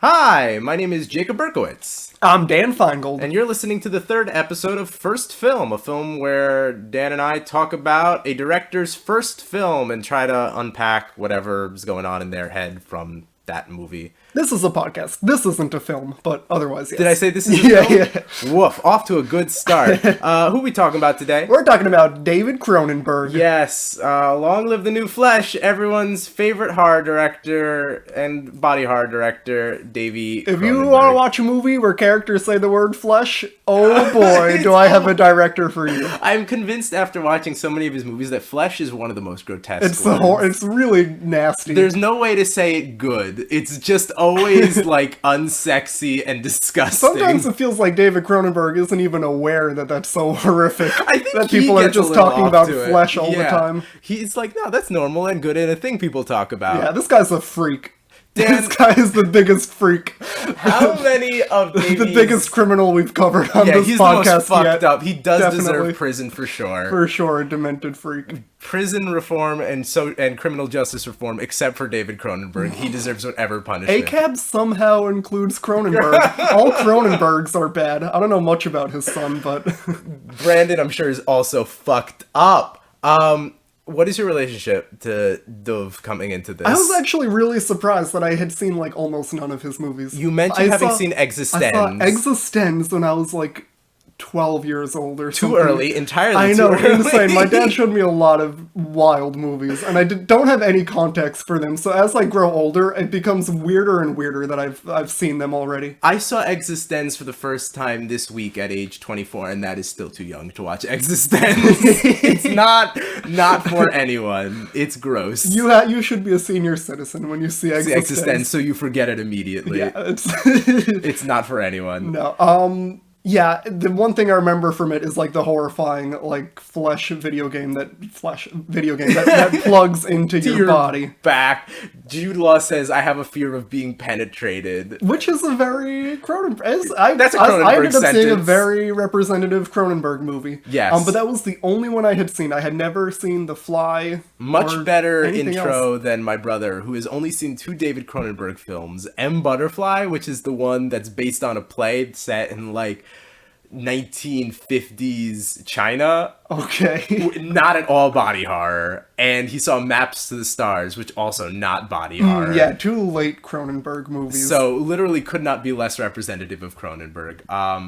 Hi, my name is Jacob Berkowitz. I'm Dan Feingold. And you're listening to the third episode of First Film, a film where Dan and I talk about a director's first film and try to unpack whatever's going on in their head from that movie. This is a podcast. This isn't a film, but otherwise, yes. Did I say this is a film? Yeah. Woof, off to a good start. Who are we talking about today? We're talking about David Cronenberg. Yes, long live the new flesh, everyone's favorite horror director and body horror director, Davey If Cronenberg. you want to watch a movie where characters say the word flesh, oh boy, do I have a director for you. I'm convinced after watching so many of his movies that flesh is one of the most grotesque It's really nasty. There's no way to say it good. It's just always like unsexy and disgusting. Sometimes it feels like David Cronenberg isn't even aware that that's so horrific. I think that people are just talking about flesh all the time. He's like, no, that's normal and good and a thing people talk about. Yeah, this guy's a freak. Dan, this guy is the biggest freak. How many of Davies... the biggest criminal we've covered on this he's podcast the most fucked yet. up. He does Definitely. deserve prison for sure. For sure, a demented freak. Prison reform and criminal justice reform, except for David Cronenberg. He deserves whatever punishment. ACAB somehow includes Cronenberg. All Cronenbergs are bad. I don't know much about his son, but... Brandon, I'm sure, is also fucked up. What is your relationship to Dove coming into this? I was actually really surprised that I had seen, like, almost none of his movies. You mentioned having seen Existenz. I saw Existenz when I was, like, 12 years old or something. Too early, entirely I know, too early. Insane. My dad showed me a lot of wild movies, and I don't have any context for them, so as I grow older, it becomes weirder and weirder that I've seen them already. I saw Existenz for the first time this week at age 24, and that is still too young to watch Existenz. It's not for anyone. It's gross. You should be a senior citizen when you see Existenz. So you forget it immediately. Yeah, it's not for anyone. No, yeah, the one thing I remember from it is, like, the horrifying, like, flesh video game that plugs into your body. Back. Jude Law says, I have a fear of being penetrated. Which is a very Cronenberg... That's a Cronenberg I ended up sentence. seeing a very representative Cronenberg movie. Yes. But that was the only one I had seen. I had never seen The Fly. Much better intro else. than my brother, who has only seen 2 David Cronenberg films. M. Butterfly, which is the one that's based on a play set in, like, 1950s China. Okay. Not at all body horror. And he saw Maps to the Stars, which also not body horror. Yeah, 2 late Cronenberg movies. So literally could not be less representative of Cronenberg.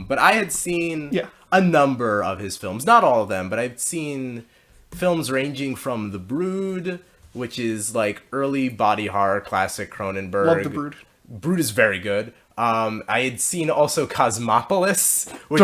But I had seen a number of his films. Not all of them, but I've seen films ranging from The Brood, which is like early body horror classic Cronenberg. Love The Brood. Brood is very good. I had seen also Cosmopolis, which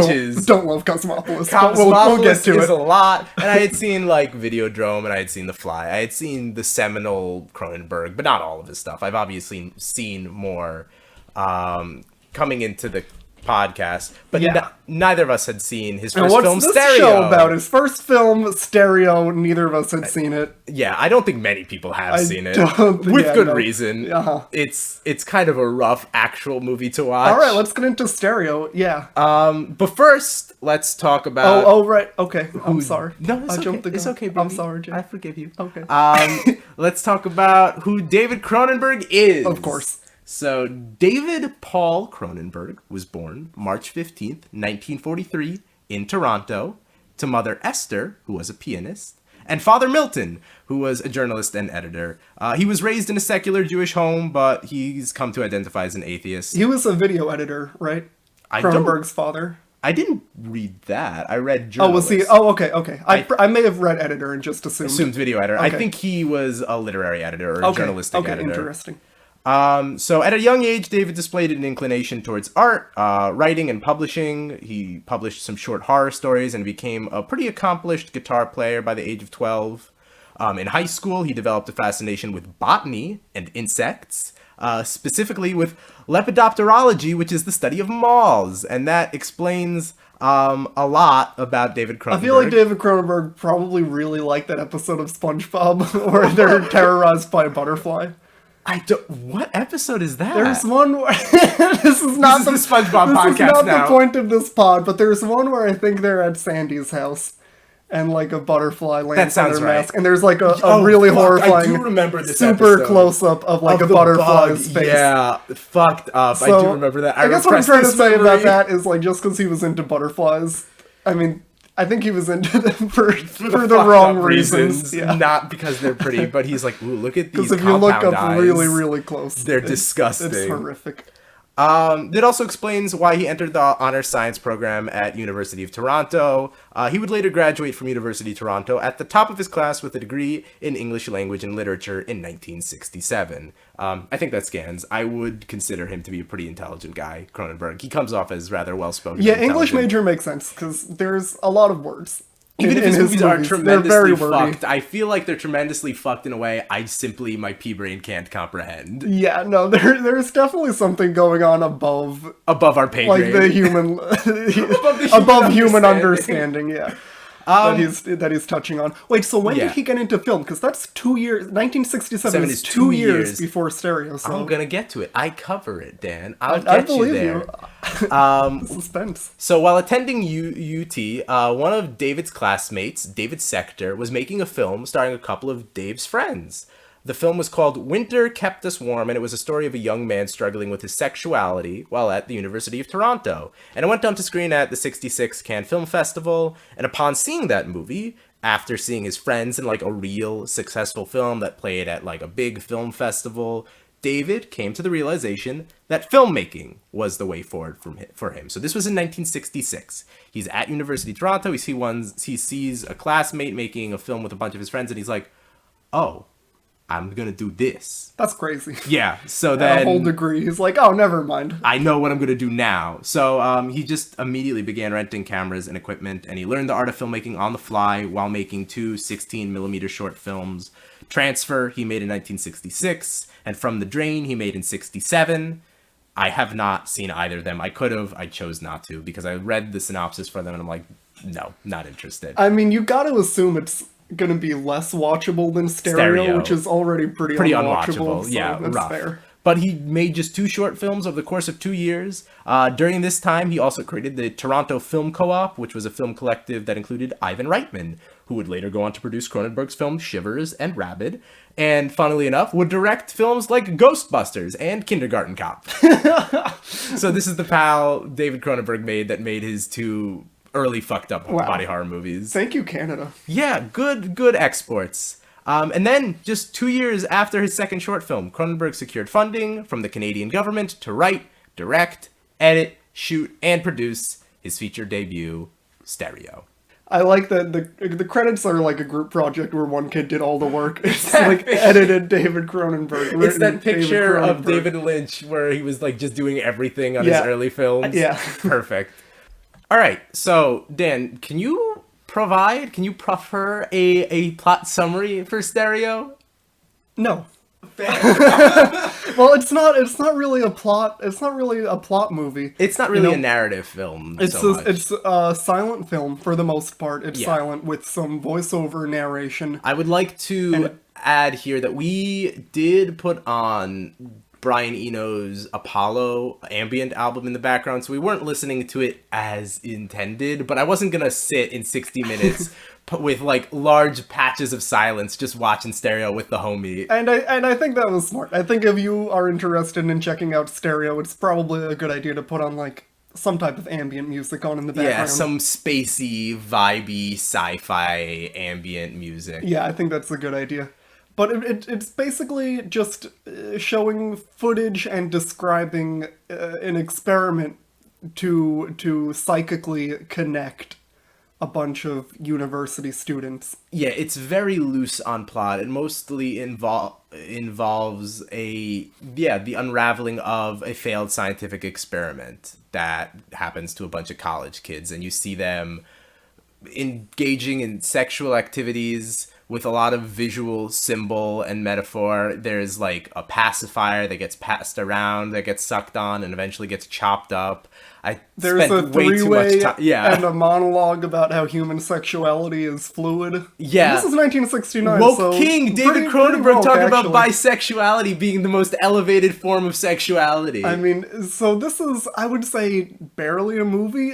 don't love Cosmopolis. Cosmopolis we'll get to is it. a lot. And I had seen like Videodrome, and I had seen The Fly. I had seen the seminal Cronenberg, but not all of his stuff. I've obviously seen more coming into the podcast, but neither of us had seen his first film, Stereo. Stereo. Show about his first film, Stereo. Neither of us had seen it. Yeah, I don't think many people have seen it, reason. Uh-huh. It's kind of a rough actual movie to watch. All right, let's get into Stereo. Yeah. But first, let's talk about. Oh, right. Okay, I'm sorry. No, it's okay. It's okay, baby. I'm sorry, Jay. I forgive you. Okay. Let's talk about who David Cronenberg is. Of course. So, David Paul Cronenberg was born March 15th, 1943, in Toronto, to mother Esther, who was a pianist, and father Milton, who was a journalist and editor. He was raised in a secular Jewish home, but he's come to identify as an atheist. He was a video editor, right? Cronenberg's father. I didn't read that. I read journalist. Oh, was he? Oh, okay. I may have read editor and just assumed video editor. Okay. I think he was a literary editor or a journalistic editor. Okay, interesting. So at a young age, David displayed an inclination towards art, writing and publishing. He published some short horror stories and became a pretty accomplished guitar player by the age of 12. In high school, he developed a fascination with botany and insects, specifically with lepidopterology, which is the study of moths. And that explains a lot about David Cronenberg. I feel like David Cronenberg probably really liked that episode of Spongebob where they're terrorized by a butterfly. What episode is that? There's one where this is not the SpongeBob podcast This is not now. the point of this pod, but there's one where I think they're at Sandy's house, and like a butterfly lands on sounds their right. mask, and there's like a Oh, really fuck, horrifying, I do remember this super episode. close up of like Of a the butterfly's bug. face. Yeah, fucked up. So, I do remember that. I guess what I'm repressed trying to this say memory. about that is like just because he was into butterflies, I mean, I think he was into them for the fucked wrong up reasons. Yeah. Not because they're pretty, but he's like, ooh, look at these Because if you look compound up eyes. really, really close, They're disgusting. It's horrific. That also explains why he entered the honors science program at University of Toronto. He would later graduate from University of Toronto at the top of his class with a degree in English language and literature in 1967. I think that scans. I would consider him to be a pretty intelligent guy, Cronenberg. He comes off as rather well-spoken. Yeah, and English intelligent. major makes sense because there's a lot of words. Even if his movies are They're tremendously very wordy. fucked, I feel like they're tremendously fucked in a way my pea brain can't comprehend. Yeah, no, there's definitely something going on above Above our pay like grade. the human above human understanding, yeah. That he's touching on. Wait, so when Yeah. did he get into film? Because that's 2 years. 1967 is 2 years before stereo. So I'm gonna get to it. I cover it, Dan. I'll I get you believe there. you. Suspense. So while attending UT, one of David's classmates, David Sector, was making a film starring a couple of Dave's friends. The film was called Winter Kept Us Warm, and it was a story of a young man struggling with his sexuality while at the University of Toronto. And it went on to screen at the 66 Cannes Film Festival, and upon seeing that movie, after seeing his friends in like a real successful film that played at like a big film festival, David came to the realization that filmmaking was the way forward for him. So this was in 1966. He's at University of Toronto. He sees a classmate making a film with a bunch of his friends, and he's like, oh, I'm gonna do this. That's crazy. Yeah, so A then whole degree. He's like, oh, never mind. I know what I'm gonna do now. So he just immediately began renting cameras and equipment, and he learned the art of filmmaking on the fly while making two 16mm short films. Transfer, he made in 1966, and From the Drain, he made in 67. I have not seen either of them. I could have, I chose not to, because I read the synopsis for them, and I'm like, no, not interested. I mean, you got to assume it's gonna be less watchable than stereo. Which is already pretty unwatchable. So yeah, that's rough. fair. But he made just two short films over the course of 2 years. During this time, he also created the Toronto Film Co-op, which was a film collective that included Ivan Reitman, who would later go on to produce Cronenberg's films Shivers and Rabid, and funnily enough, would direct films like Ghostbusters and Kindergarten Cop. So this is the pal David Cronenberg made his two early fucked up body horror movies. Thank you, Canada. Yeah, good exports. And then, just 2 years after his second short film, Cronenberg secured funding from the Canadian government to write, direct, edit, shoot, and produce his feature debut, Stereo. I like that the credits are like a group project where one kid did all the work. It's like edited David Cronenberg. It's that picture of Cronenberg. David Lynch where he was like just doing everything on his Yeah. early films. Yeah. Perfect. All right, so Dan, can you proffer a plot summary for Stereo? No. Well, it's not really a plot. It's not really a plot movie. It's not really a narrative film. It's so much. it's a silent film for the most part. It's Yeah. silent with some voiceover narration. I would like to add here that we did put on Brian Eno's Apollo ambient album in the background, so we weren't listening to it as intended, but I wasn't gonna sit in 60 minutes with like large patches of silence just watching Stereo with the homie. And I think that was smart. I think if you are interested in checking out Stereo, it's probably a good idea to put on like some type of ambient music on in the background. Yeah, some spacey, vibey, sci-fi ambient music. Yeah, I think that's a good idea. But it's basically just showing footage and describing an experiment to psychically connect a bunch of university students. Yeah, it's very loose on plot. It mostly involves the unraveling of a failed scientific experiment that happens to a bunch of college kids, and you see them engaging in sexual activities with a lot of visual symbol and metaphor. There's like a pacifier that gets passed around, that gets sucked on, and eventually gets chopped up. There's a spent way too three-way much time. Yeah, and a monologue about how human sexuality is fluid. Yeah. This is 1969, Woke so King David pretty Cronenberg woke, talking about actually. bisexuality being the most elevated form of sexuality. I mean, so this is, I would say, barely a movie.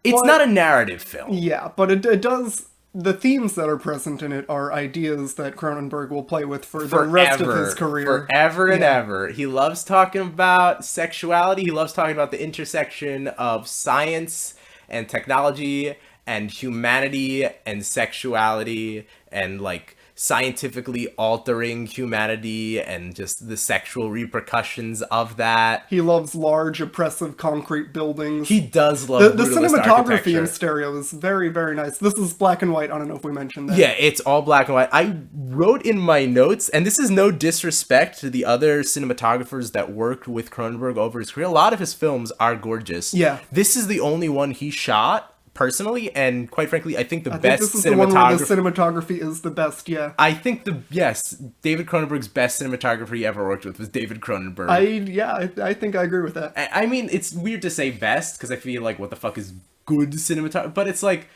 It's but- not a narrative film. Yeah, but it does the themes that are present in it are ideas that Cronenberg will play with for the rest of his career. Forever and ever. He loves talking about sexuality. He loves talking about the intersection of science and technology and humanity and sexuality and like scientifically altering humanity and just the sexual repercussions of that. He loves large, oppressive concrete buildings. He does love the brutalist cinematography architecture. in stereo is very, very nice. This is black and white. I don't know if we mentioned that. Yeah, it's all black and white. I wrote in my notes, and this is no disrespect to the other cinematographers that worked with Cronenberg over his career. A lot of his films are gorgeous. Yeah. This is the only one he shot personally, and quite frankly, I think the best this is the one where the cinematography is the best, yeah. I think David Cronenberg's best cinematographer he ever worked with was David Cronenberg. I think I agree with that. I mean, it's weird to say best, because I feel like what the fuck is good cinematography, but it's like,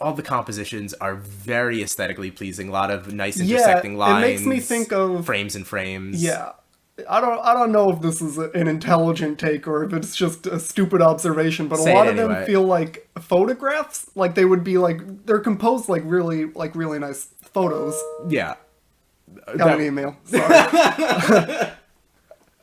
all the compositions are very aesthetically pleasing, a lot of nice intersecting lines. It makes me think of frames and frames. Yeah. I don't know if this is an intelligent take or if it's just a stupid observation, but a lot of them feel like photographs. Like they would be like they're composed like really nice photos. Yeah. Got an email. Sorry.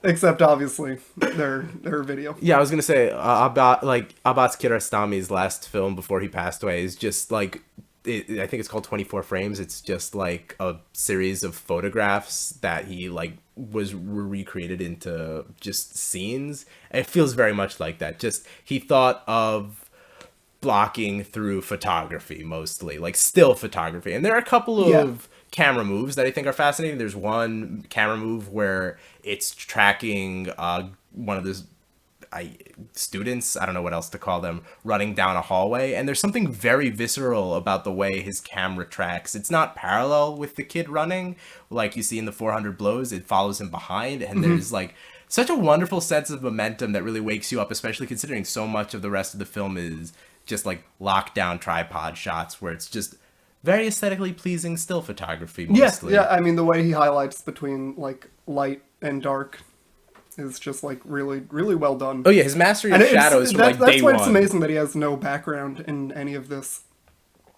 Except obviously they're video. Yeah, I was gonna say about like Abbas Kiarostami's last film before he passed away is just like I think it's called 24 Frames. It's just like a series of photographs that he like was recreated into just scenes. It feels very much like that. Just he thought of blocking through photography mostly, like still photography. And there are a couple of camera moves that I think are fascinating. There's one camera move where it's tracking one of those students, I don't know what else to call them, running down a hallway, and there's something very visceral about the way his camera tracks. It's not parallel with the kid running like you see in the 400 Blows. It follows him behind, and there's like such a wonderful sense of momentum that really wakes you up, especially considering so much of the rest of the film is just like lockdown tripod shots where it's just very aesthetically pleasing still photography mostly. Yeah, I mean the way he highlights between like light and dark is just like really well done. Oh yeah, his mastery of shadows from like day one. That's why it's amazing that he has no background in any of this.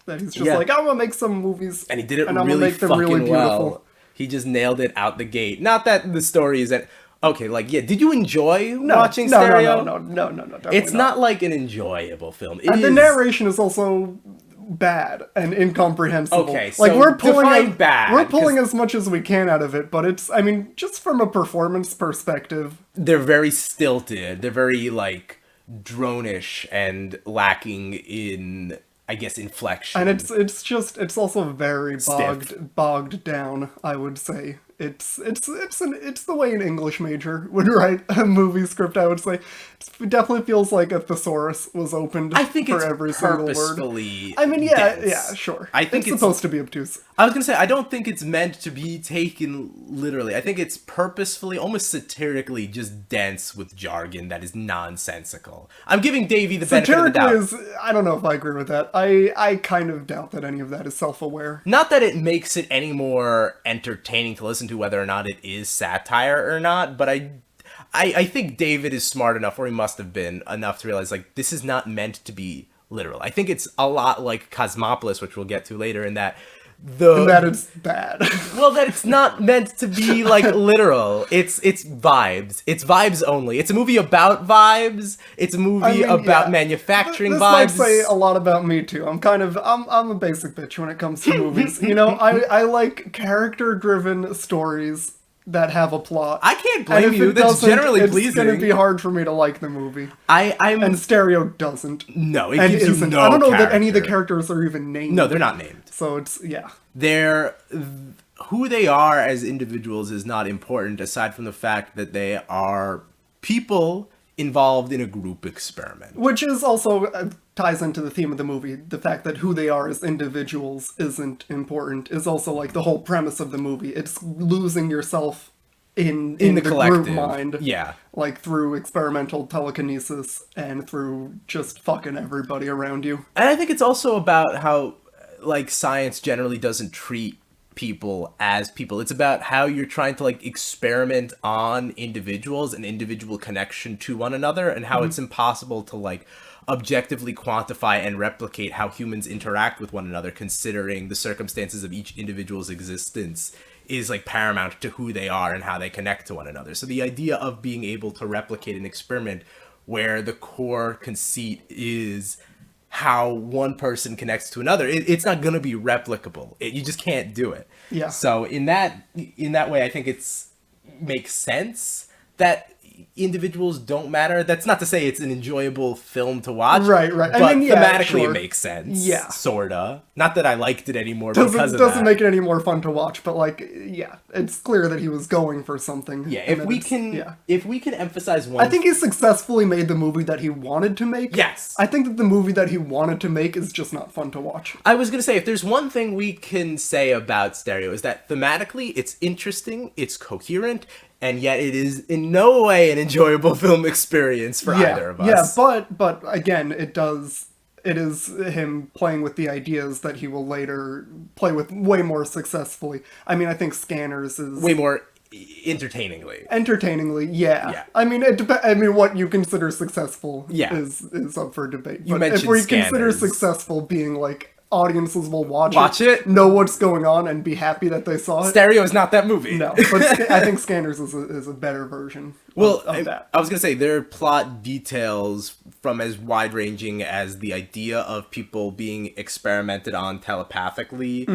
That he's just like, I'm gonna make some movies, and he did it and really I'm gonna make them fucking really beautiful. well. He just nailed it out the gate. Not that the story is that okay. Like, yeah, did you enjoy watching Stereo? No. It's not like an enjoyable film. The narration is also bad and incomprehensible. Okay, so like we're pulling as much as we can out of it, but it's, I mean, just from a performance perspective, they're very stilted. They're very like drone-ish and lacking in, I guess, inflection. And it's also very bogged down, I would say. It's the way an English major would write a movie script, I would say. It definitely feels like a thesaurus was opened for every single word. I mean, yeah, sure. I think it's supposed to be obtuse. I was gonna say, I don't think it's meant to be taken literally. I think it's purposefully, almost satirically, just dense with jargon that is nonsensical. I'm giving Davey the benefit of the doubt. I don't know if I agree with that. I kind of doubt that any of that is self-aware. Not that it makes it any more entertaining to listen to, whether or not it is satire or not, but I think David is smart enough, or he must have been enough to realize, like, this is not meant to be literal. I think it's a lot like Cosmopolis, which we'll get to later, in that that it's bad. Well, that it's not meant to be like literal. It's vibes. It's vibes only. It's a movie about vibes. It's a movie about manufacturing vibes. This might say a lot about me too. I'm a basic bitch when it comes to movies. You know, I like character-driven stories that have a plot. I can't blame you. That's generally pleasing. It's going to be hard for me to like the movie. And Stereo doesn't. No, it gives you no I don't know character. that any of the characters are even named. No, they're not named. So it's, yeah. Who they are as individuals is not important, aside from the fact that they are people involved in a group experiment. Which is also ties into the theme of the movie. The fact that who they are as individuals isn't important is also like the whole premise of the movie. It's losing yourself in the collective group mind. Yeah. Like through experimental telekinesis and through just fucking everybody around you. And I think it's also about how like science generally doesn't treat people as people. It's about how you're trying to like experiment on individuals and individual connection to one another, and how it's impossible to like objectively quantify and replicate how humans interact with one another, considering the circumstances of each individual's existence is like paramount to who they are and how they connect to one another. So the idea of being able to replicate an experiment where the core conceit is how one person connects to another, it's not going to be replicable. You just can't do it. Yeah. So in that way, I think makes sense that individuals don't matter. That's not to say it's an enjoyable film to watch. Right. But I mean, yeah, thematically sure. it makes sense. Yeah. Sorta. Not that I liked it anymore because of that. Doesn't make it any more fun to watch, but like, yeah, it's clear that he was going for something. Yeah, if we can emphasize one... I think he successfully made the movie that he wanted to make. Yes. I think that the movie that he wanted to make is just not fun to watch. I was going to say, if there's one thing we can say about Stereo, is that thematically it's interesting, it's coherent, and yet it is in no way an enjoyable film experience for either of us. Yeah, but again, it is him playing with the ideas that he will later play with way more successfully. I mean, I think Scanners is way more entertainingly. Yeah. I mean, what you consider successful is up for debate. You But mentioned if we Scanners. consider successful being like audiences will watch it, know what's going on, and be happy that they saw it. Stereo is not that movie. No, but I think Scanners is a better version of that. I was going to say, there are plot details from as wide-ranging as the idea of people being experimented on telepathically,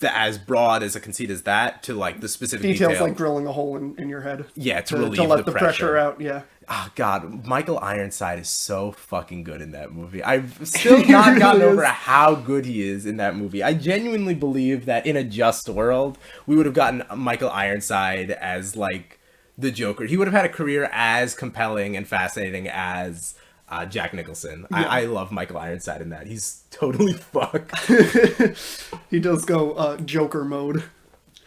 as broad as a conceit as that, to like the specific details like drilling a hole in your head. Yeah, to let the pressure out. Yeah. Oh God, Michael Ironside is so fucking good in that movie. I've still not gotten over how good he is in that movie. I genuinely believe that in a just world, we would have gotten Michael Ironside as like the Joker. He would have had a career as compelling and fascinating as Jack Nicholson. Yeah. I love Michael Ironside in that. He's totally fucked. He does go Joker mode.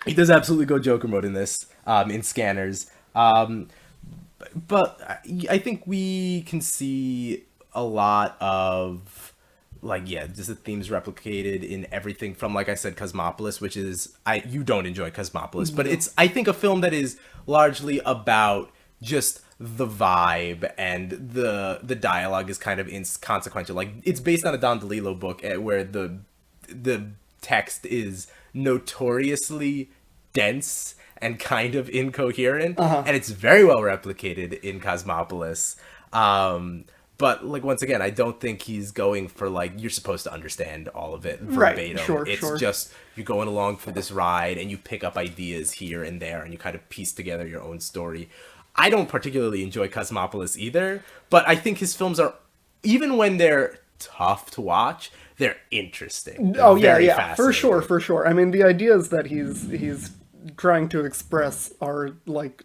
He does absolutely go Joker mode in this, in Scanners. But I think we can see a lot of, like, just the themes replicated in everything from, like I said, Cosmopolis, which is, you don't enjoy Cosmopolis, but it's, I think, a film that is largely about just the vibe, and the dialogue is kind of inconsequential. Like, it's based on a Don DeLillo book where the text is notoriously dense and kind of incoherent, and it's very well replicated in Cosmopolis. But like, once again, I don't think he's going for like, you're supposed to understand all of it verbatim. Right, It's just, you're going along for this ride and you pick up ideas here and there and you kind of piece together your own story. I don't particularly enjoy Cosmopolis either, but I think his films are, even when they're tough to watch, they're interesting. They're very fascinating. For sure. I mean, the ideas that he's trying to express are like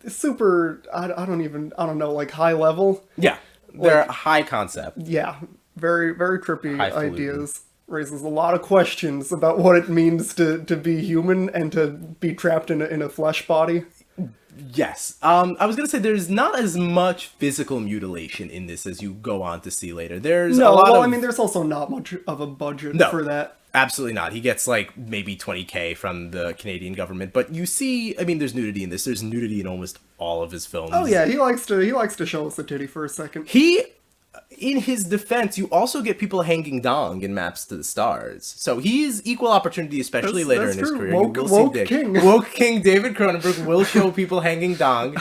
super, I don't know, like high level. Yeah, they're high concept. Yeah, very, very trippy ideas. Raises a lot of questions about what it means to be human and to be trapped in a flesh body. Yes. I was going to say, there's not as much physical mutilation in this as you go on to see later. There's I mean, there's also not much of a budget for that. Absolutely not. He gets like maybe $20,000 from the Canadian government, but you see, I mean, there's nudity in this. There's nudity in almost all of his films. Oh yeah, he likes to show us a titty for a second. In his defense, you also get people hanging dong in Maps to the Stars. So he's equal opportunity, especially later in his career. Woke King David Cronenberg will show people hanging dong.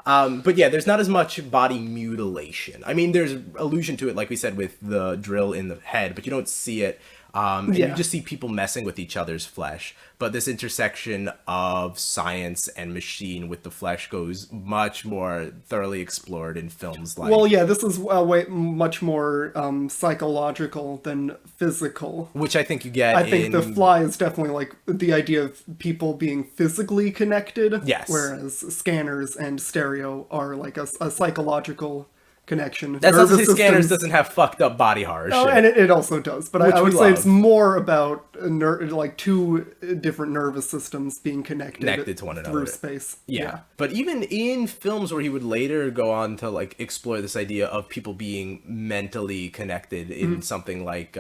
But yeah, there's not as much body mutilation. I mean, there's allusion to it, like we said, with the drill in the head, but you don't see it. And you just see people messing with each other's flesh. But this intersection of science and machine with the flesh goes much more thoroughly explored in films like... Well, yeah, this is much more psychological than physical. Which I think you get I think The Fly is definitely like the idea of people being physically connected. Yes. Whereas Scanners and Stereo are like a psychological connection. That's not to say Scanners doesn't have fucked up body horror shit. And it also does, but I would say it's more about like two different nervous systems being connected to one another through space. Yeah. But even in films where he would later go on to like explore this idea of people being mentally connected in something like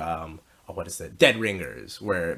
what is it? Dead Ringers, where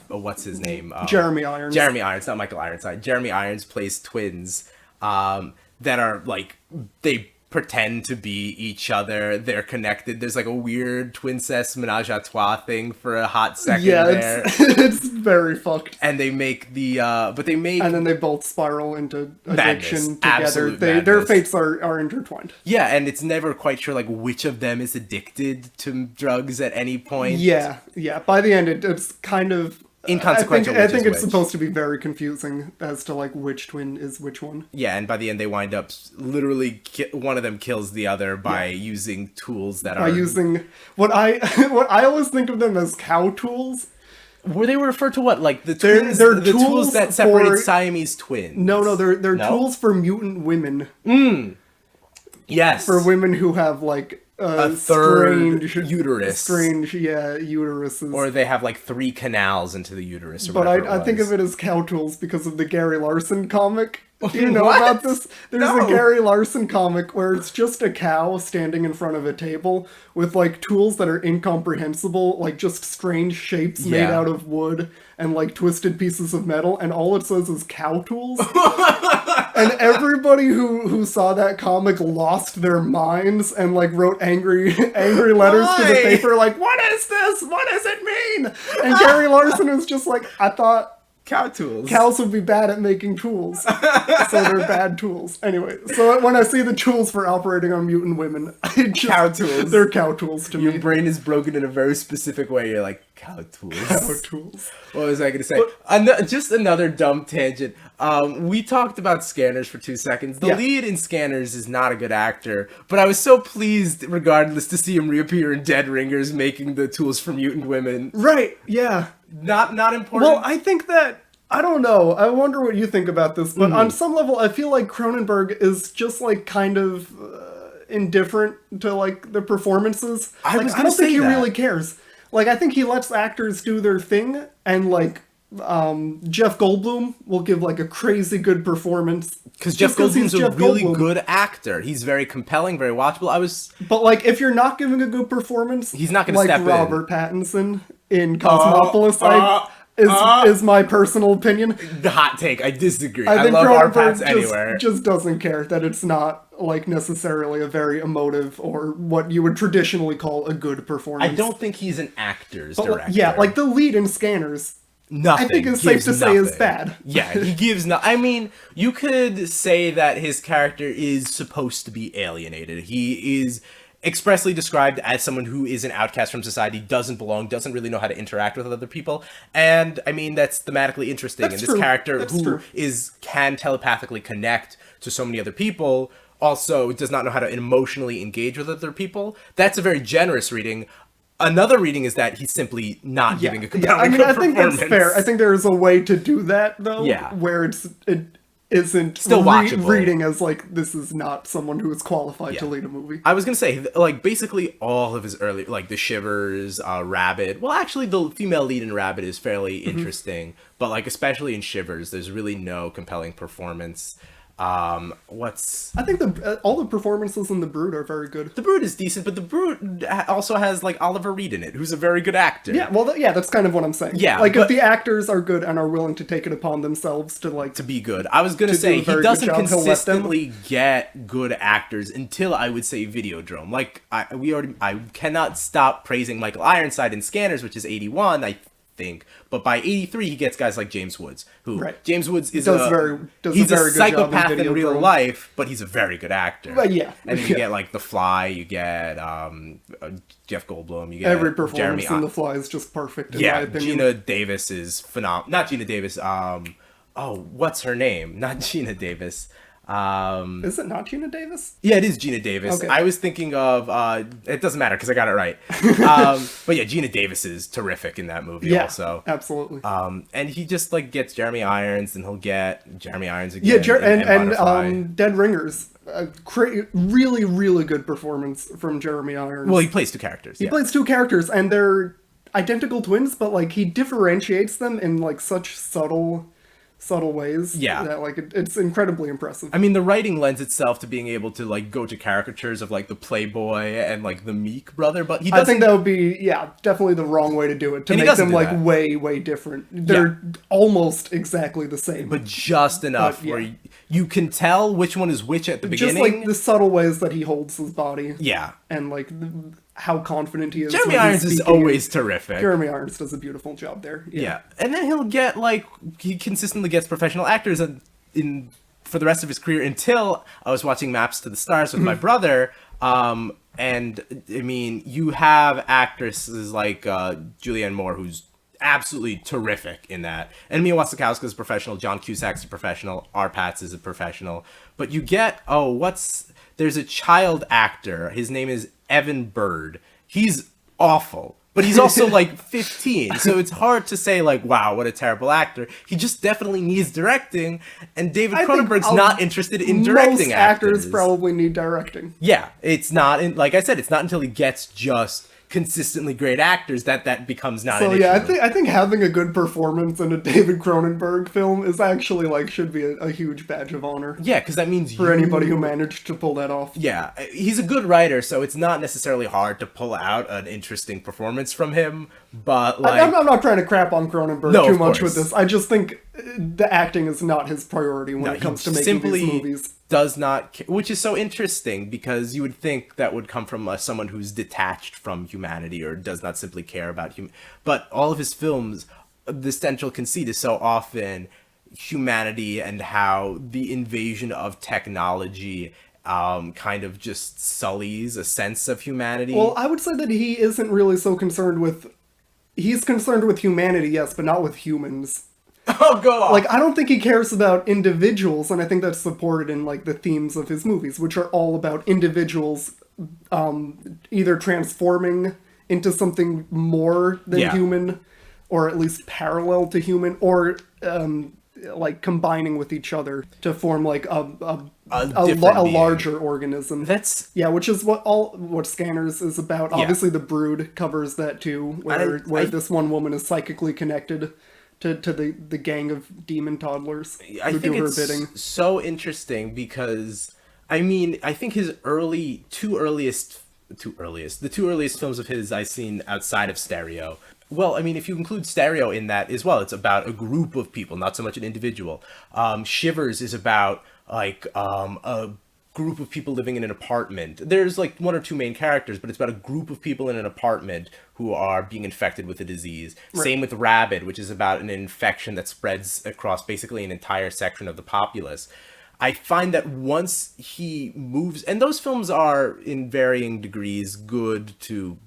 what's his name? Jeremy Irons. Jeremy Irons, not Michael Ironside. Jeremy Irons plays twins that are like, they pretend to be each other. They're connected. There's like a weird twincest menage a trois thing for a hot second there. It's very fucked. And they make and then they both spiral into addiction madness, together. Their fates are intertwined. Yeah, and it's never quite sure like which of them is addicted to drugs at any point. Yeah. By the end, it's kind of inconsequential. I think it's supposed to be very confusing as to like which twin is which one. Yeah, and by the end they wind up literally one of them kills the other by using tools that are using what I always think of them as cow tools. Were they referred to what, like the twins? They're the tools that separate Siamese twins. No, they're tools for mutant women. Yes, for women who have like a third strange uterus. Uteruses. Or they have like 3 canals into the uterus. Or but I think of it as cow tools because of the Gary Larson comic. Do you know what? about this? There's a Gary Larson comic where it's just a cow standing in front of a table with like tools that are incomprehensible, like just strange shapes made out of wood and like twisted pieces of metal, and all it says is cow tools. And everybody who saw that comic lost their minds and like wrote angry letters to the paper like, what is this? What does it mean? And Gary Larson was just like, I thought cow tools. Cows would be bad at making tools. So they're bad tools. Anyway, so when I see the tools for operating on mutant women, cow tools. They're cow tools to me. Your brain is broken in a very specific way. You're like, cow tools. Cow tools. What was I going to say? Just another dumb tangent. We talked about Scanners for 2 seconds. The lead in Scanners is not a good actor, but I was so pleased, regardless, to see him reappear in Dead Ringers making the tools for mutant women. Right, yeah. Not important. Well, I think that, I don't know, I wonder what you think about this, but on some level, I feel like Cronenberg is just, like, kind of indifferent to, like, the performances. I don't think he really cares. Like, I think he lets actors do their thing, and, like, Jeff Goldblum will give, like, a crazy good performance. Because Jeff Goldblum's a really good actor. He's very compelling, very watchable. But, like, if you're not giving a good performance, he's not going to step in. Like Robert Pattinson in Cosmopolis, is my personal opinion. The hot take. I disagree. I love Robert Pattinson anywhere. Just doesn't care that it's not, like, necessarily a very emotive or what you would traditionally call a good performance. I don't think he's an actor's director. Yeah, like the lead in Scanners. Nothing. I think it's safe to say is bad. Yeah, he gives no. I mean, you could say that his character is supposed to be alienated. He is expressly described as someone who is an outcast from society, doesn't belong, doesn't really know how to interact with other people. And I mean, that's thematically interesting. And this character can telepathically connect to so many other people, also does not know how to emotionally engage with other people. That's a very generous reading. Another reading is that he's simply not giving a compelling performance. I think that's fair. I think there is a way to do that, though, where it isn't still watchable. Reading as, like, this is not someone who is qualified to lead a movie. I was going to say, like, basically all of his early, like, The Shivers, Rabbit. Well, actually, the female lead in Rabbit is fairly interesting, but, like, especially in Shivers, there's really no compelling performance. I think all the performances in The Brood are very good. The Brood is decent, but The Brood also has, like, Oliver Reed in it, who's a very good actor. Yeah, well, that's kind of what I'm saying. Yeah, like, if the actors are good and are willing to take it upon themselves to, like, to be good. I was gonna say, he doesn't consistently get good actors until, I would say, Videodrome. Like, I cannot stop praising Michael Ironside in Scanners, which is 81, I think, but by 83 he gets guys like James Woods, who James Woods is he's a psychopath in real life, but he's a very good actor. But yeah, and then you get like The Fly, you get Jeff Goldblum, you get every performance in The Fly is just perfect. In my opinion. Gina Davis is phenomenal. Not Gina Davis. What's her name? Not Gina Davis. Is it not Gina Davis? Yeah, it is Gina Davis. Okay. I was thinking of, it doesn't matter because I got it right. But yeah, Gina Davis is terrific in that movie also. Absolutely. And he just, like, gets Jeremy Irons, and he'll get Jeremy Irons again. Yeah, and Dead Ringers. Really, really good performance from Jeremy Irons. Well, he plays 2 characters. He plays 2 characters, and they're identical twins, but, like, he differentiates them in, like, such subtle subtle ways. Yeah. That, like, it's incredibly impressive. I mean, the writing lends itself to being able to, like, go to caricatures of, like, the Playboy and, like, the Meek brother, but he doesn't... I think that would be, definitely the wrong way to do it. To And he make doesn't them, do like, that. way, way different. They're almost exactly the same. But just enough where you can tell which one is which at the Just, beginning. like, the subtle ways that he holds his body. Yeah. And, like, how confident he is. Jeremy when Irons he's is speaking. always terrific. Jeremy Irons does a beautiful job there. Yeah. And then he'll get, like, he consistently gets professional actors for the rest of his career until I was watching Maps to the Stars with my brother. And, I mean, you have actresses like Julianne Moore, who's absolutely terrific in that. And Mia Wasikowska is a professional. John Cusack's a professional. R. Patz is a professional. But you get, there's a child actor. His name is Evan Bird. He's awful. But he's also, like, 15, so it's hard to say, like, wow, what a terrible actor. He just definitely needs directing, and David Cronenberg's not interested in directing most actors. actors probably need directing. Yeah, it's not, like I said, it's not until he gets just consistently great actors that becomes not an issue. I think having a good performance in a David Cronenberg film is actually, like, should be a huge badge of honor. Yeah, because that means for anybody who managed to pull that off. Yeah, he's a good writer, so it's not necessarily hard to pull out an interesting performance from him, but, like... I'm not trying to crap on Cronenberg too much with this. I just think the acting is not his priority when it comes to making these movies. Does not, which is so interesting because you would think that would come from someone who's detached from humanity or does not simply care about but all of his films, the central conceit is so often humanity and how the invasion of technology kind of just sullies a sense of humanity. Well, I would say that he isn't really so concerned with... He's concerned with humanity, yes, but not with humans. Oh, go on. Like, I don't think he cares about individuals, and I think that's supported in, like, the themes of his movies, which are all about individuals either transforming into something more than human, or at least parallel to human, or, like, combining with each other to form, like, a larger organism. Which is what Scanners is about. Obviously, The Brood covers that, too, where this one woman is psychically connected to the gang of demon toddlers who do her bidding. So interesting because, I mean, I think his the two earliest films of his I've seen outside of Stereo. Well, I mean, if you include Stereo in that as well, it's about a group of people, not so much an individual. Shivers is about, like, a group of people living in an apartment. There's, like, one or two main characters, but it's about a group of people in an apartment who are being infected with a disease. Right. Same with Rabid, which is about an infection that spreads across basically an entire section of the populace. I find that once he moves, and those films are in varying degrees good to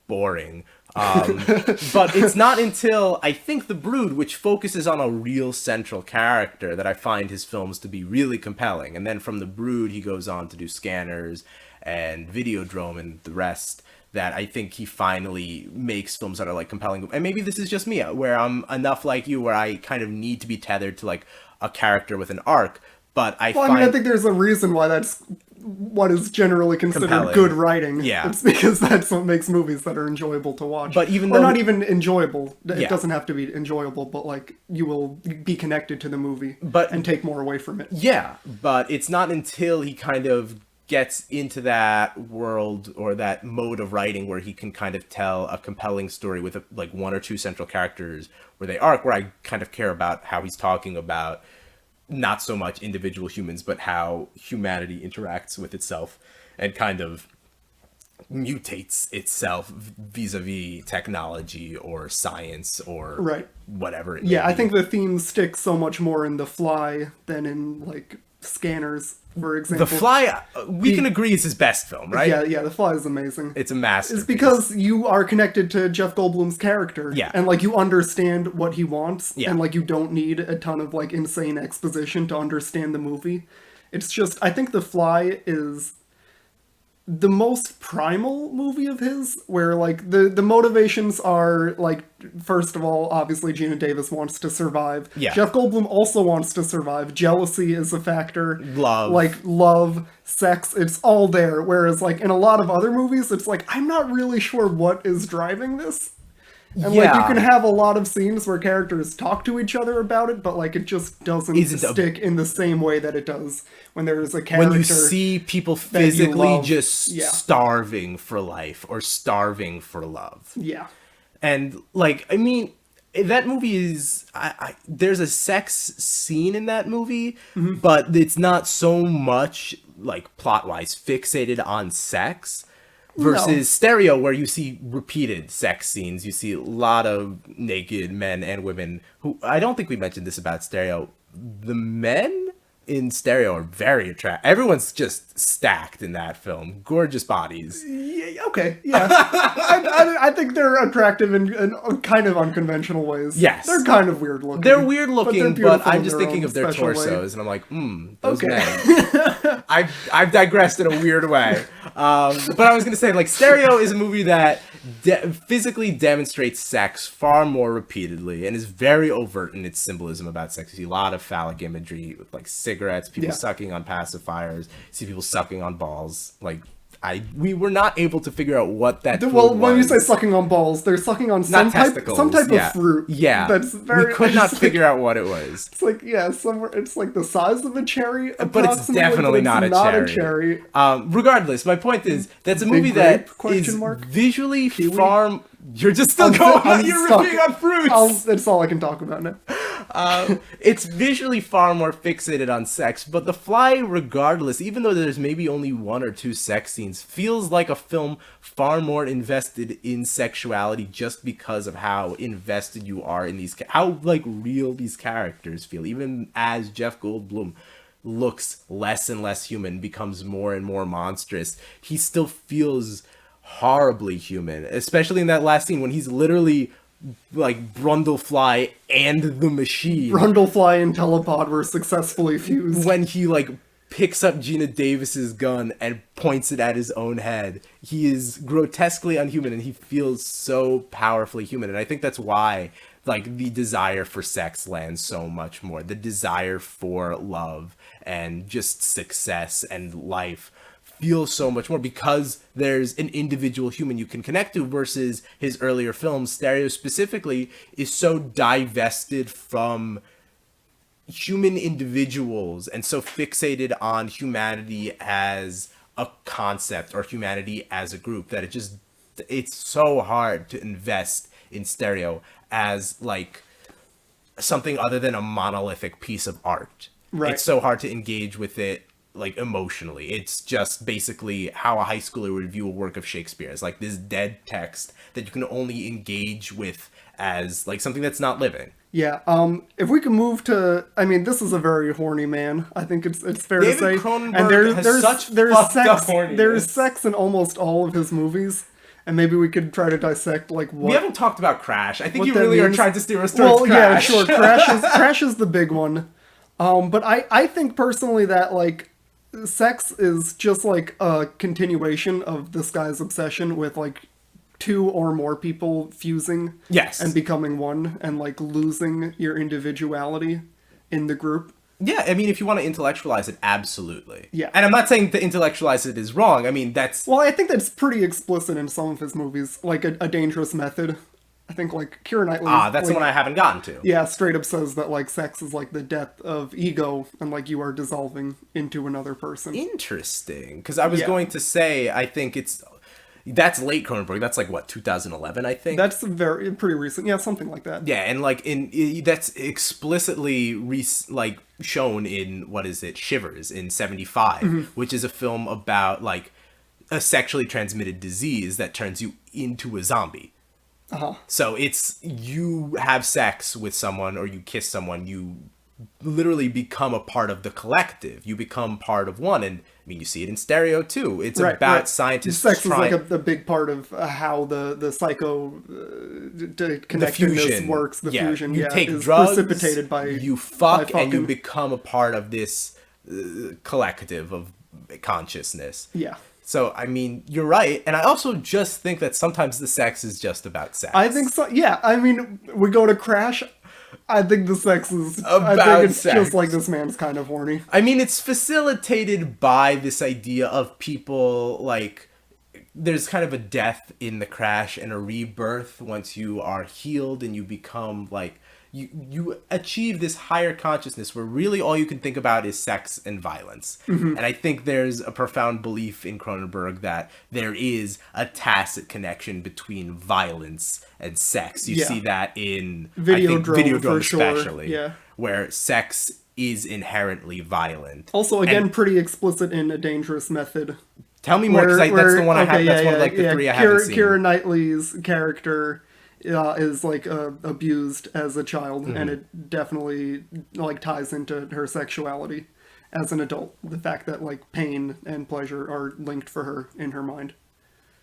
boring, but it's not until I think The Brood, which focuses on a real central character, that I find his films to be really compelling. And then from The Brood, he goes on to do Scanners and Videodrome and the rest, that I think he finally makes films that are, like, compelling. And maybe this is just me, where I'm enough like you, where I kind of need to be tethered to, like, a character with an arc. But I think there's a reason why that's what is generally considered compelling. Good writing. Yeah. It's because that's what makes movies that are enjoyable to watch. But even or not even enjoyable. It Yeah. doesn't have to be enjoyable, but, like, you will be connected to the movie and take more away from it. Yeah, but it's not until he kind of gets into that world or that mode of writing where he can kind of tell a compelling story with like one or two central characters where they arc, where I kind of care about how he's talking about not so much individual humans, but how humanity interacts with itself and kind of mutates itself vis-a-vis technology or science or whatever it may be. I think the themes stick so much more in The Fly than in, like, Scanners, for example. The Fly, we can agree, is his best film, right? Yeah, The Fly is amazing. It's a masterpiece. It's because you are connected to Jeff Goldblum's character. Yeah. And, like, you understand what he wants. Yeah. And, like, you don't need a ton of, like, insane exposition to understand the movie. It's just, I think The Fly is the most primal movie of his, where, like, the motivations are, like, first of all, obviously Gina Davis wants to survive. Yeah. Jeff Goldblum also wants to survive. Jealousy is a factor. Love, sex, it's all there. Whereas, like, in a lot of other movies, it's like, I'm not really sure what is driving this. And like you can have a lot of scenes where characters talk to each other about it, but like it just doesn't stick in the same way that it does when there's a character. When you see people physically just starving for life or starving for love. Yeah. And like, I mean, that movie is there's a sex scene in that movie, but it's not so much like plot-wise fixated on sex. Versus Stereo, where you see repeated sex scenes. You see a lot of naked men and women who, I don't think we mentioned this about Stereo. The men in Stereo are very attractive. Everyone's just stacked in that film. Gorgeous bodies. Yeah, okay, yeah. I think they're attractive in kind of unconventional ways. Yes. They're kind of weird looking. They're weird looking, but I'm just thinking of their torsos, and I'm like, those men. I've digressed in a weird way. But I was going to say, like, Stereo is a movie that physically demonstrates sex far more repeatedly and is very overt in its symbolism about sex. You see a lot of phallic imagery with, like, cigarettes, people sucking on pacifiers, you see people sucking on balls. Like, we were not able to figure out what that Well, when you say sucking on balls, they're sucking on some type of fruit. Yeah. That's very... We could not figure out what it was. It's like, somewhere... It's like the size of a cherry, but it's definitely not a cherry. Regardless, my point is, that's a movie that is visually far... You're just still going on, you're ripping on fruits! That's all I can talk about now. It's visually far more fixated on sex, but The Fly, regardless, even though there's maybe only one or two sex scenes, feels like a film far more invested in sexuality just because of how invested you are in these, how, like, real these characters feel. Even as Jeff Goldblum looks less and less human, becomes more and more monstrous, he still feels horribly human, especially in that last scene when he's literally like Brundlefly and the machine. Brundlefly and Telepod were successfully fused. When he like picks up Gina Davis's gun and points it at his own head, he is grotesquely unhuman and he feels so powerfully human. And I think that's why like the desire for sex lands so much more. The desire for love and just success and life feels so much more because there's an individual human you can connect to, versus his earlier films. Stereo specifically is so divested from human individuals and so fixated on humanity as a concept or humanity as a group that it's so hard to invest in Stereo as like something other than a monolithic piece of art. Right. It's so hard to engage with it like emotionally. It's just basically how a high schooler would view a work of Shakespeare, as like this dead text that you can only engage with as like something that's not living. Yeah, if we can move to, I mean, this is a very horny man. I think it's fair to say. Cronenberg and there's sex in almost all of his movies. And maybe we could try to dissect like what... We haven't talked about Crash. I think you really are trying to steer us towards Crash. Yeah, sure. Crash is the big one. But I think personally that like sex is just like a continuation of this guy's obsession with like two or more people fusing and becoming one and like losing your individuality in the group. Yeah, I mean, if you want to intellectualize it, absolutely. Yeah. And I'm not saying to intellectualize it is wrong. I mean, that's... Well, I think that's pretty explicit in some of his movies, like A Dangerous Method. I think, like, Keira Knightley... that's the one I haven't gotten to. Yeah, straight up says that, like, sex is, like, the death of ego, and, like, you are dissolving into another person. Interesting. Because I was going to say, I think it's... That's late Cronenberg. That's, like, what, 2011, I think? That's pretty recent. Yeah, something like that. Yeah, and, like, that's explicitly, shown in, what is it, Shivers in 75, which is a film about, like, a sexually transmitted disease that turns you into a zombie. So it's, you have sex with someone or you kiss someone, you literally become a part of the collective. You become part of one. And I mean, you see it in Stereo too. It's about scientists sex is like a big part of how the psycho connectedness works. The fusion, you take drugs, precipitated by you fuck, and you become a part of this collective of consciousness. Yeah. So, I mean, you're right. And I also just think that sometimes the sex is just about sex. I think so. Yeah. I mean, we go to Crash. I think the sex is about I think it's sex. Just like this man's kind of horny. I mean, it's facilitated by this idea of people, like, there's kind of a death in the crash and a rebirth once you are healed and you become like you achieve this higher consciousness where really all you can think about is sex and violence. And I think there's a profound belief in Cronenberg that there is a tacit connection between violence and sex. You see that in Videodrome especially, where sex is inherently violent. Also, again, pretty explicit in A Dangerous Method. Tell me more, because that's the one I have. That's one of like the three I haven't seen. Keira Knightley's character is like abused as a child, and it definitely like ties into her sexuality as an adult. The fact that like pain and pleasure are linked for her in her mind.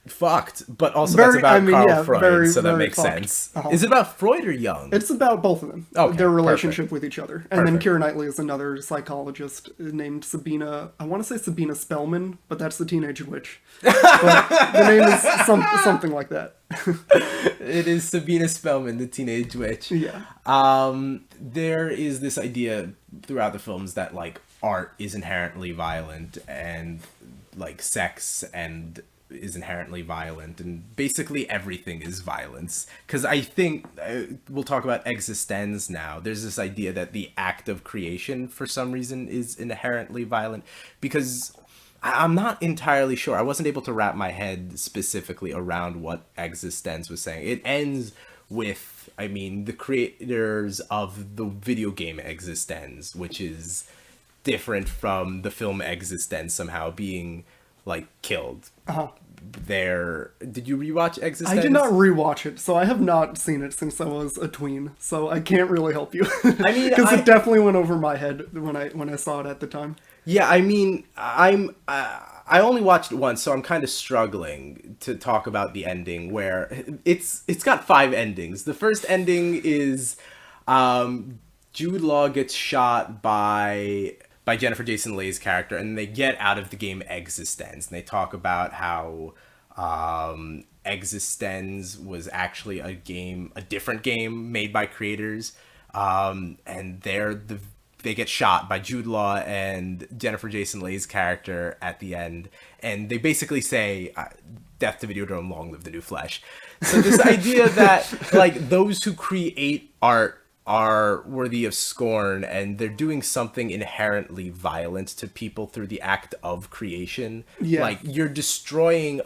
Fucked, but also that's about Carl Freud, so that makes sense. Is it about Freud or Jung? It's about both of them. Okay, their relationship with each other. And then Keira Knightley is another psychologist named Sabina. I want to say Sabina Spellman, but that's the Teenage Witch. But the name is something like that. It is Sabina Spellman, the Teenage Witch. Yeah. There is this idea throughout the films that like art is inherently violent and like sex and is inherently violent, and basically everything is violence. Because I think we'll talk about existence now. There's this idea that the act of creation for some reason is inherently violent, because I'm not entirely sure. I wasn't able to wrap my head specifically around what existence was saying. It ends with, I mean, the creators of the video game Existence, which is different from the film Existence, somehow being like killed. Did you rewatch Existence? I did not rewatch it, so I have not seen it since I was a tween, so I can't really help you. I mean, because it definitely went over my head when I saw it at the time. Yeah, I mean, I only watched it once, so I'm kind of struggling to talk about the ending, where it's got 5 endings. The first ending is Jude Law gets shot by Jennifer Jason Leigh's character, and they get out of the game Existence, and they talk about how Existence was actually a different game made by creators, and they get shot by Jude Law and Jennifer Jason Leigh's character at the end, and they basically say, "Death to Videodrome, long live the new flesh." So this idea that like those who create art are worthy of scorn, and they're doing something inherently violent to people through the act of creation. Yeah. Like, you're destroying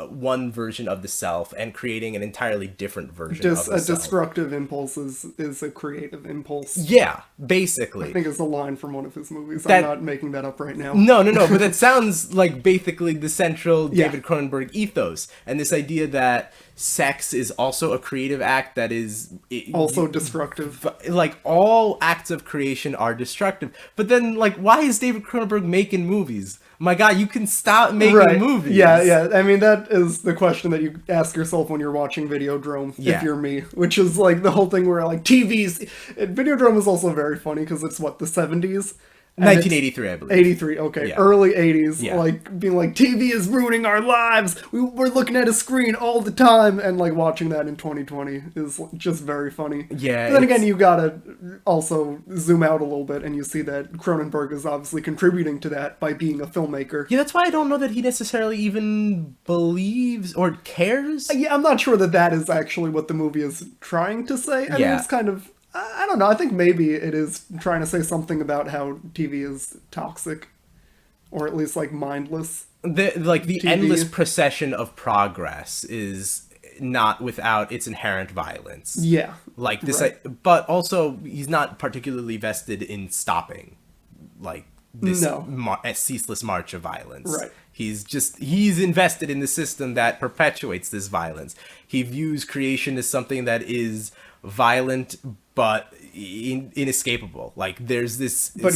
one version of the self and creating an entirely different version of the self. A destructive impulse is a creative impulse. Yeah, basically. I think it's a line from one of his movies. I'm not making that up right now. No, but that sounds like basically the central David Cronenberg ethos, and this idea that sex is also a creative act that is also destructive. Like, all acts of creation are destructive. But then, like, why is David Cronenberg making movies? My God, you can stop making movies. Yeah. I mean, that is the question that you ask yourself when you're watching Videodrome, if you're me. Which is, like, the whole thing where, like, TVs... Videodrome is also very funny, because it's, what, the 70s? 1983, I believe. 83, okay. Yeah. Early 80s, like, being like, TV is ruining our lives! We're looking at a screen all the time! And, like, watching that in 2020 is just very funny. Yeah. But then again, you gotta also zoom out a little bit, and you see that Cronenberg is obviously contributing to that by being a filmmaker. Yeah, that's why I don't know that he necessarily even believes or cares. Yeah, I'm not sure that is actually what the movie is trying to say. I mean, it's kind of... I don't know. I think maybe it is trying to say something about how TV is toxic, or at least like mindless. The TV. Endless procession of progress is not without its inherent violence. Yeah, like this, but also he's not particularly vested in stopping, like this ceaseless march of violence. Right. He's invested in the system that perpetuates this violence. He views creation as something that is violent but inescapable. Like, there's this at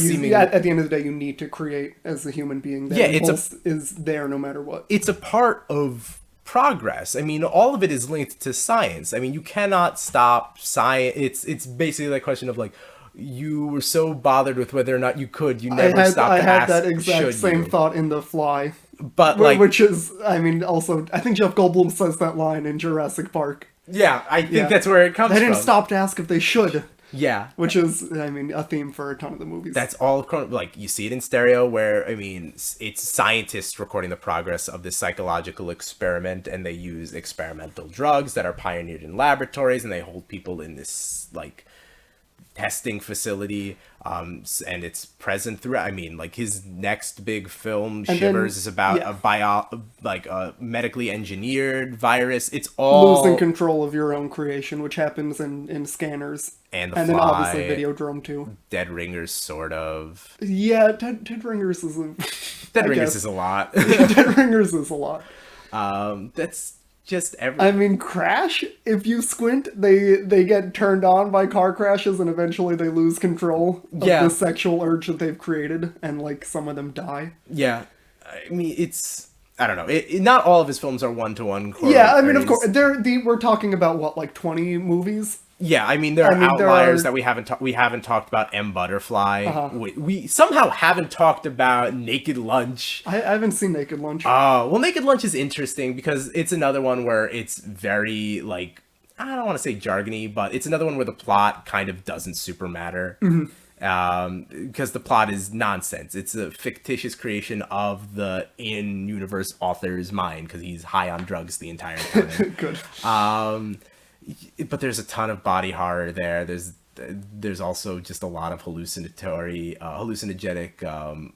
the end of the day, you need to create as a human being. That impulse is there no matter what. It's a part of progress. I mean, all of it is linked to science. I mean, you cannot stop science. It's basically that question of, like, you were so bothered with whether or not you could, you never stopped to ask, I had that exact same thought in The Fly. But, like... Which is, I mean, also, I think Jeff Goldblum says that line in Jurassic Park. Yeah, I think that's where it comes from. They didn't stop to ask if they should. Yeah. which is, I mean, a theme for a ton of the movies. That's all like you see it in stereo where I mean it's scientists recording the progress of this psychological experiment, and they use experimental drugs that are pioneered in laboratories, and they hold people in this like testing facility, and it's present throughout. I mean, like his next big film, Shivers, is about a medically engineered virus. It's all losing control of your own creation, which happens in Scanners. And then obviously Videodrome too. Dead Ringers, sort of. Yeah, Dead Ringers is a... Dead Ringers is a lot. Dead Ringers is a lot. That's just everything. I mean, Crash, if you squint, they get turned on by car crashes and eventually they lose control of the sexual urge that they've created, and like some of them die. Yeah. I mean, it's... I don't know. Not all of his films are one-to-one. Yeah, I mean, of course. We're talking about, what, like 20 movies? Yeah, I mean, there are outliers that we haven't talked about. M. Butterfly. We somehow haven't talked about Naked Lunch. I haven't seen Naked Lunch. Well, Naked Lunch is interesting because it's another one where it's very, like, I don't want to say jargony, but it's another one where the plot kind of doesn't super matter. Because the plot is nonsense. It's a fictitious creation of the in-universe author's mind because he's high on drugs the entire time. Good. But there's a ton of body horror there. There's also just a lot of hallucinogenic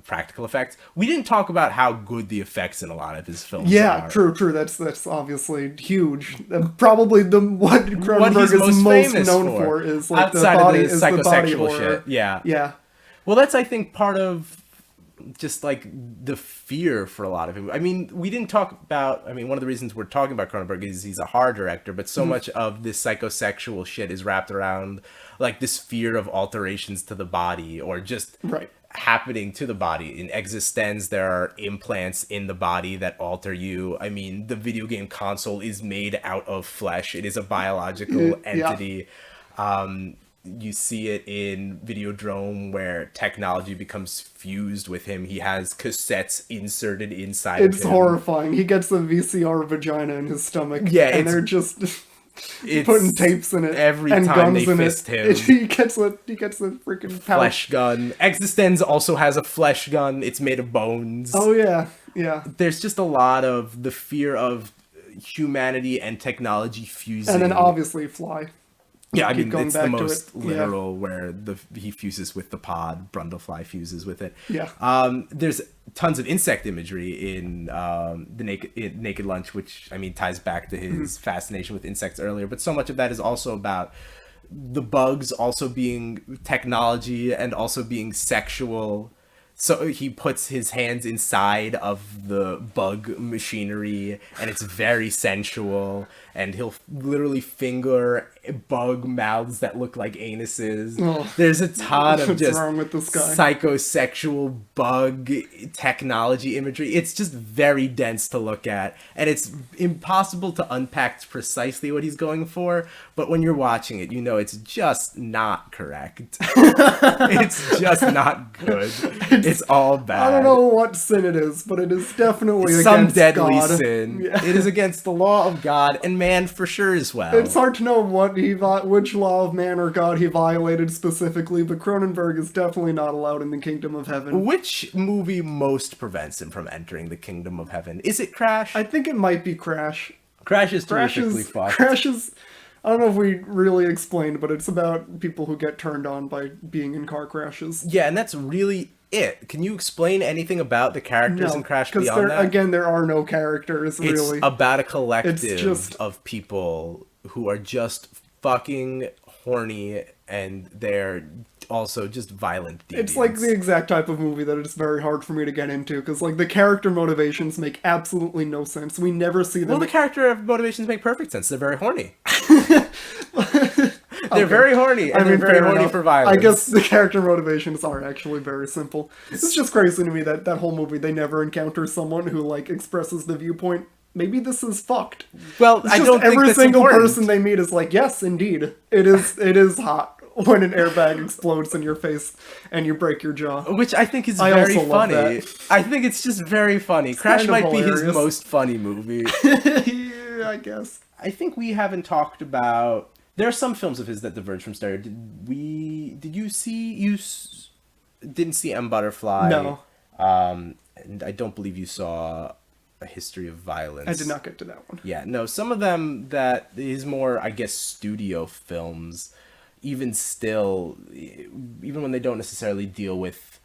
practical effects. We didn't talk about how good the effects in a lot of his films are. True. That's obviously huge. Probably what Cronenberg is most known for is like outside the body, of the psychosexual shit. Yeah. Well, that's I think part of just like the fear for a lot of him. I mean, we didn't talk about, I mean, one of the reasons we're talking about Cronenberg is he's a horror director, but so much of this psychosexual shit is wrapped around like this fear of alterations to the body or just happening to the body. In Existenz, there are implants in the body that alter you. I mean, the video game console is made out of flesh. It is a biological entity. You see it in Videodrome where technology becomes fused with him. He has cassettes inserted inside of him. It's horrifying. He gets a VCR vagina in his stomach. Yeah, and they're just putting tapes in it every and time guns they in fist it. him. He gets a freaking pouch. Flesh gun. Existenz also has a flesh gun. It's made of bones. Oh yeah. There's just a lot of the fear of humanity and technology fusing. And then obviously Fly. Yeah, I mean, it's the most literal where he fuses with the pod, Brundlefly fuses with it. Yeah. There's tons of insect imagery in the Naked Lunch, which, I mean, ties back to his fascination with insects earlier. But so much of that is also about the bugs also being technology and also being sexual. So he puts his hands inside of the bug machinery, and it's very sensual, and he'll literally finger bug mouths that look like anuses. There's a ton of just wrong with this guy? Psychosexual bug technology imagery. It's just very dense to look at, and it's impossible to unpack precisely what he's going for, but when you're watching it, you know it's just not correct. It's just not good. It's all bad. I don't know what sin it is, but it is definitely some against deadly God. sin. Yeah. It is against the law of God and man for sure as well. It's hard to know which law of man or God he violated specifically, but Cronenberg is definitely not allowed in the kingdom of heaven. Which movie most prevents him from entering the kingdom of heaven? Is it Crash? I think it might be Crash. Crash is terrifically fucked. Crash is... I don't know if we really explained, but it's about people who get turned on by being in car crashes. Yeah, and that's really it. Can you explain anything about the characters in Crash beyond that? Again, there are no characters, really. It's about a collective of people who are just fucking horny, and they're also just violent deviants. It's like the exact type of movie that it's very hard for me to get into, because like the character motivations make absolutely no sense. We never see them. Well, the character motivations make perfect sense. They're very horny. They're very horny, and they're very horny for violence. I guess the character motivations are actually very simple. It's just crazy to me that whole movie, they never encounter someone who like expresses the viewpoint, maybe this is fucked. Well, I don't think every that's single important. person they meet is like, yes, indeed, it is hot when an airbag explodes in your face and you break your jaw. Which I think is very funny. I think it's just very funny. It's Crash kind of might hilarious. be his most funny movie. Yeah, I guess. I think we haven't talked about There are some films of his that diverge from stereo. Did you see, didn't see M. Butterfly? No. And I don't believe you saw A History of Violence. I did not get to that one. Yeah, no, some of them that is more, I guess, studio films, even still, even when they don't necessarily deal with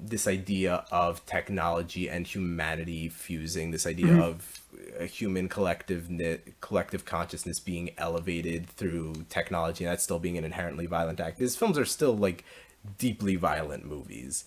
this idea of technology and humanity fusing, this idea of a human collective consciousness being elevated through technology, and that still being an inherently violent act. These films are still like deeply violent movies.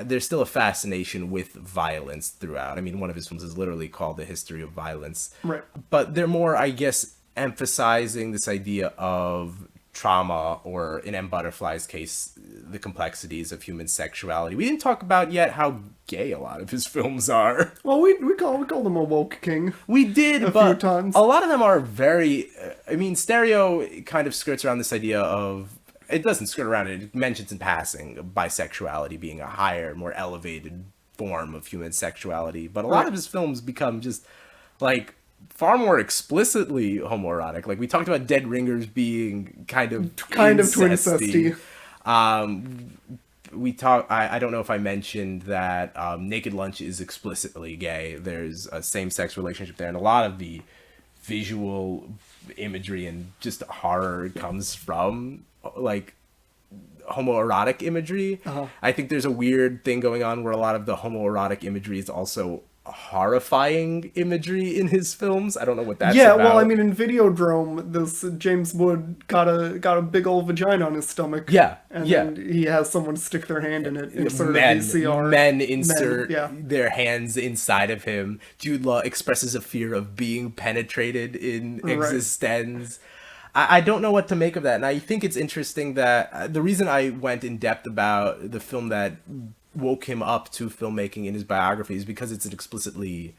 There's still a fascination with violence throughout. I mean, one of his films is literally called The History of Violence. Right. But they're more, I guess, emphasizing this idea of trauma, or in M. Butterfly's case, the complexities of human sexuality. We didn't talk about yet how gay a lot of his films are. Well, we call them a woke king. We did, a but few times. A lot of them are very... I mean, Stereo kind of skirts around this idea of... It doesn't skirt around it. It mentions in passing bisexuality being a higher, more elevated form of human sexuality. But a lot of his films become just, like, far more explicitly homoerotic. Like, we talked about Dead Ringers being kind of twincesty. I don't know if I mentioned that Naked Lunch is explicitly gay. There's a same-sex relationship there, and a lot of the visual imagery and just horror comes from like homoerotic imagery. I think there's a weird thing going on where a lot of the homoerotic imagery is also horrifying imagery in his films. I don't know what that's about. Well, I mean, in Videodrome, this James Wood got a big old vagina on his stomach. And then he has someone stick their hand in it, insert a VCR. Men insert their hands inside of him. Jude Law expresses a fear of being penetrated in existence. I don't know what to make of that, and I think it's interesting that the reason I went in depth about the film that woke him up to filmmaking in his biography is because it's an explicitly,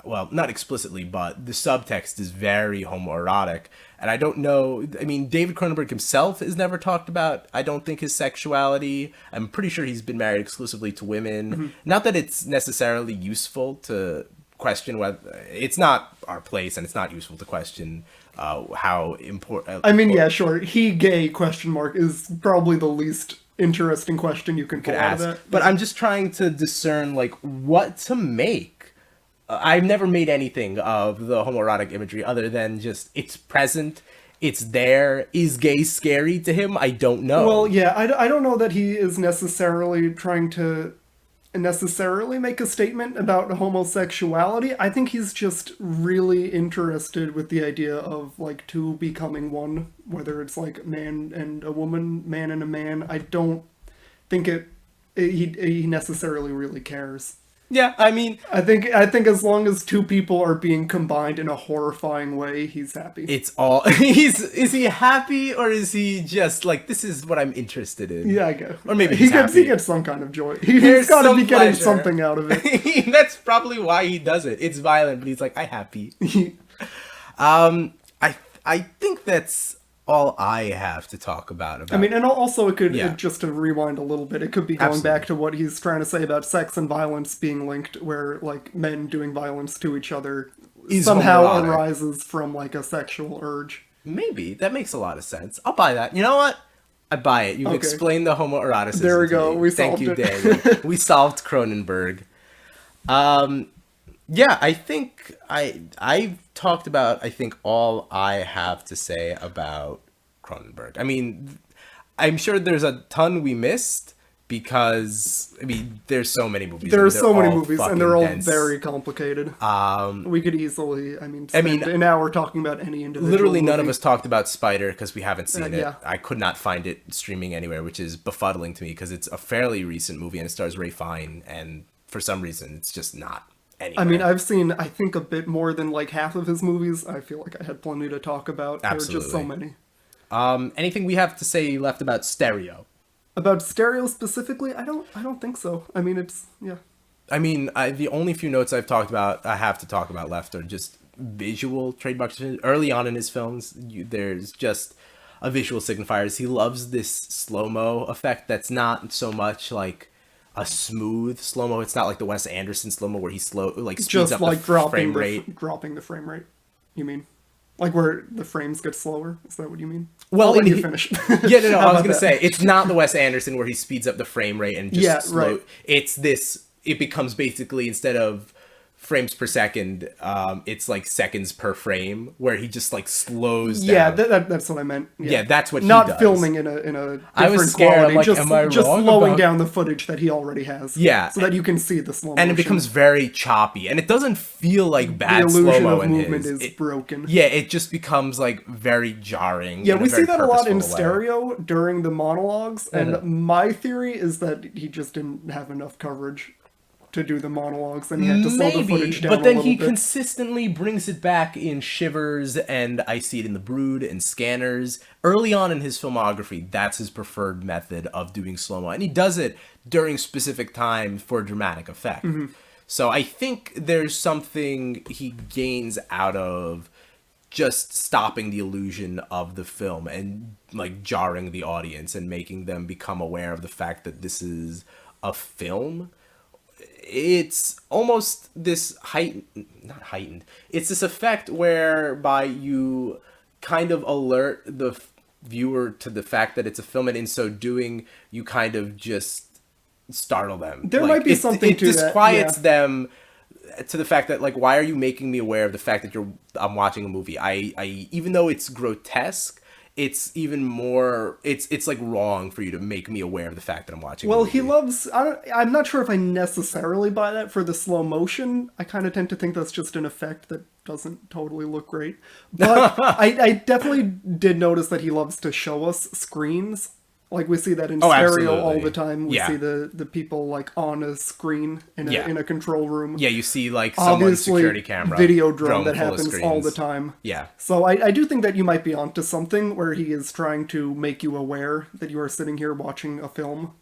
well, not explicitly, but the subtext is very homoerotic. And I don't know, I mean, David Cronenberg himself has never talked about, I don't think, his sexuality. I'm pretty sure he's been married exclusively to women. Not that it's necessarily useful to question whether, it's not our place, and it's not useful to question how important... I mean, yeah, sure, he gay, question mark, is probably the least interesting question you can pull out of that. But I'm just trying to discern, like, what to make. I've never made anything of the homoerotic imagery other than just, it's present, it's there. Is gay scary to him? I don't know. Well, yeah, I don't know that he is necessarily trying to make a statement about homosexuality. I think he's just really interested with the idea of, like, two becoming one, whether it's like man and a woman, man and a man. I don't think he necessarily really cares. Yeah, I mean, I think as long as two people are being combined in a horrifying way, he's happy. It's all is he happy, or is he just like, this is what I'm interested in? Yeah, I guess. Or maybe he gets some kind of joy. He's got to be getting something out of it. That's probably why he does it. It's violent, but he's like, I'm happy. I think that's all I have to talk about. I mean, and also it could, just to rewind a little bit, it could be going back to what he's trying to say about sex and violence being linked, where, like, men doing violence to each other somehow arises from, like, a sexual urge. Maybe. That makes a lot of sense. I'll buy that. You know what? I buy it. You've explained the homoeroticism. There we go. We solved it. Thank you, Daniel. We solved Cronenberg. Yeah, I think I've talked about, I think, all I have to say about Cronenberg. I mean, I'm sure there's a ton we missed because, I mean, there's so many movies. There are so many movies, and they're all dense. Very complicated. We could easily, spend an hour talking about any individual literally movie. None of us talked about Spider because we haven't seen it. Yeah. I could not find it streaming anywhere, which is befuddling to me because it's a fairly recent movie and it stars Ray Fiennes, and for some reason it's just not anywhere. I mean, I've seen, I think, a bit more than like half of his movies. I feel like I had plenty to talk about. Absolutely. There are just so many. Anything we have to say left about Stereo? About Stereo specifically, I don't think so. I mean, it's I mean, the only few notes I have to talk about left are just visual trademarks. Early on in his films, there's just a visual signifiers. He loves this slow-mo effect that's not so much like a smooth slow-mo. It's not like the Wes Anderson slow-mo where he speeds just up like the frame rate. dropping the frame rate, you mean? Like where the frames get slower? Is that what you mean? Well, I'll let in you finish. Yeah, no, How I was about gonna that? say it's not the Wes Anderson where he speeds up the frame rate and just Yeah, slow. right. It's this. It becomes basically, instead of frames per second, it's like seconds per frame, where he just like slows Yeah, down. that's what I meant. Yeah, that's what he Not does. filming in a different I was scared. quality, I'm like, just am I just wrong slowing about- down the footage that he already has. Yeah. so that you can see the slow motion. And it becomes very choppy, and it doesn't feel like the bad slow illusion mo of in movement his. is broken. Yeah, it just becomes like very jarring. Yeah, in we see very that a lot in purposeful way. stereo during the monologues, and Mm-hmm. my theory is that he just didn't have enough coverage to do the monologues, and he had to slow the footage down but then a he little bit. consistently brings it back in Shivers, and I See It in the Brood and Scanners. Early on in his filmography, that's his preferred method of doing slow-mo, and he does it during specific times for dramatic effect. So I think there's something he gains out of just stopping the illusion of the film and like jarring the audience and making them become aware of the fact that this is a film. It's almost this not heightened. It's this effect whereby you kind of alert the viewer to the fact that it's a film, and in so doing, you kind of just startle them. There might be something to that, It disquiets yeah. them to the fact that, like, why are you making me aware of the fact that I'm watching a movie? I even though it's grotesque, it's even more, it's like wrong for you to make me aware of the fact that I'm watching a Well, movie. he loves. I'm not sure if I necessarily buy that for the slow motion. I kind of tend to think that's just an effect that doesn't totally look great. But I definitely did notice that he loves to show us screens. Like we see that in stereo absolutely. all the time. We Yeah. see the people like on a screen in a Yeah. in a control room. Yeah, you see like someone's Obviously, security camera, video drone drone that full of happens all the screens. time. Yeah. So I do think that you might be onto something where he is trying to make you aware that you are sitting here watching a film.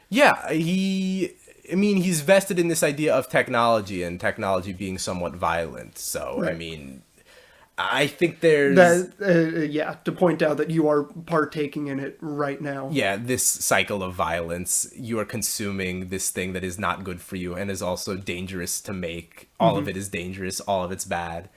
Yeah, I mean, he's vested in this idea of technology and technology being somewhat violent. So, I Right. mean, I think there's... Yeah, to point out that you are partaking in it right now. Yeah, this cycle of violence, you are consuming this thing that is not good for you and is also dangerous to make. All of it is dangerous, all of it's bad.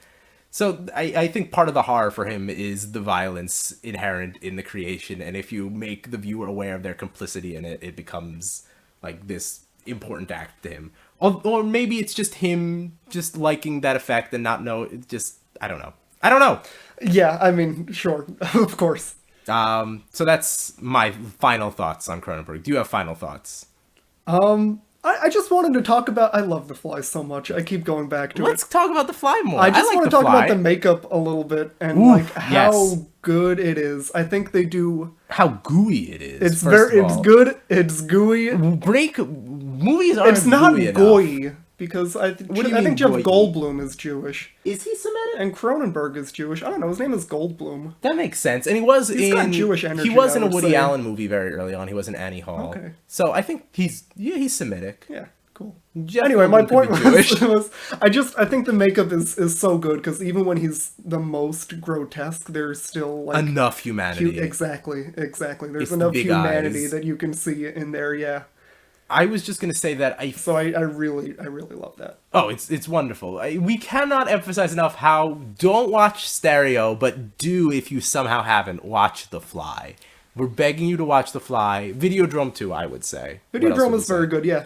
So I think part of the horror for him is the violence inherent in the creation, and if you make the viewer aware of their complicity in it, it becomes like this important act to him. Or maybe it's just him just liking that effect and not know, it's just, I don't know. I don't know. Yeah, I mean, sure, of course. So that's my final thoughts on Cronenberg. Do you have final thoughts? I just wanted to talk about. I love The Fly so much. I keep going back to Let's it. talk about The Fly more. I just like want to The talk Fly. about the makeup a little bit and Ooh, like how yes. good it is. I think they do. How gooey it is. It's first very. of It's all. good. It's gooey. Movies aren't It's not gooey enough. goy because I do you think mean Jeff goy? Goldblum is Jewish Is he Semitic? and Cronenberg is Jewish. I don't know. His name is Goldblum. That makes sense. And he was He's got Jewish energy, He was I in a would Woody say. Allen movie very early on. He was in Annie Hall. Okay. So I think he's Semitic. Yeah. Cool. Jeff Anyway, my Goldblum point could be Jewish. was I think the makeup is so good because even when he's the most grotesque, there's still like Enough humanity. exactly. There's It's the enough big humanity eyes. that you can see in there. Yeah. I was just gonna say that So I really love that. Oh, it's wonderful. We cannot emphasize enough how don't watch stereo, but do, if you somehow haven't, watch The Fly. We're begging you to watch The Fly. Videodrome too, I would say. What else Videodrome would is we say? very good. Yeah.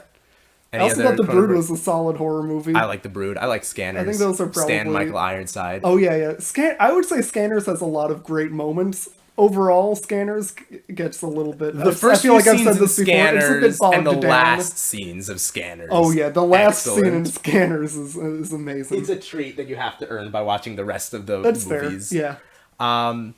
Any I also other thought The Brood Cronenberg- was a solid horror movie. I like The Brood. I like Scanners. I think those are Stan probably- Michael Ironside. Oh yeah. I would say Scanners has a lot of great moments. Overall, Scanners gets a little bit. The first I feel like few I've scenes said in this before. It's a bit Scanners and the bogged down. last scenes of Scanners. Oh yeah, the last scene in Excellent. Scanners is amazing. It's a treat that you have to earn by watching the rest of the That's movies. fair. Yeah.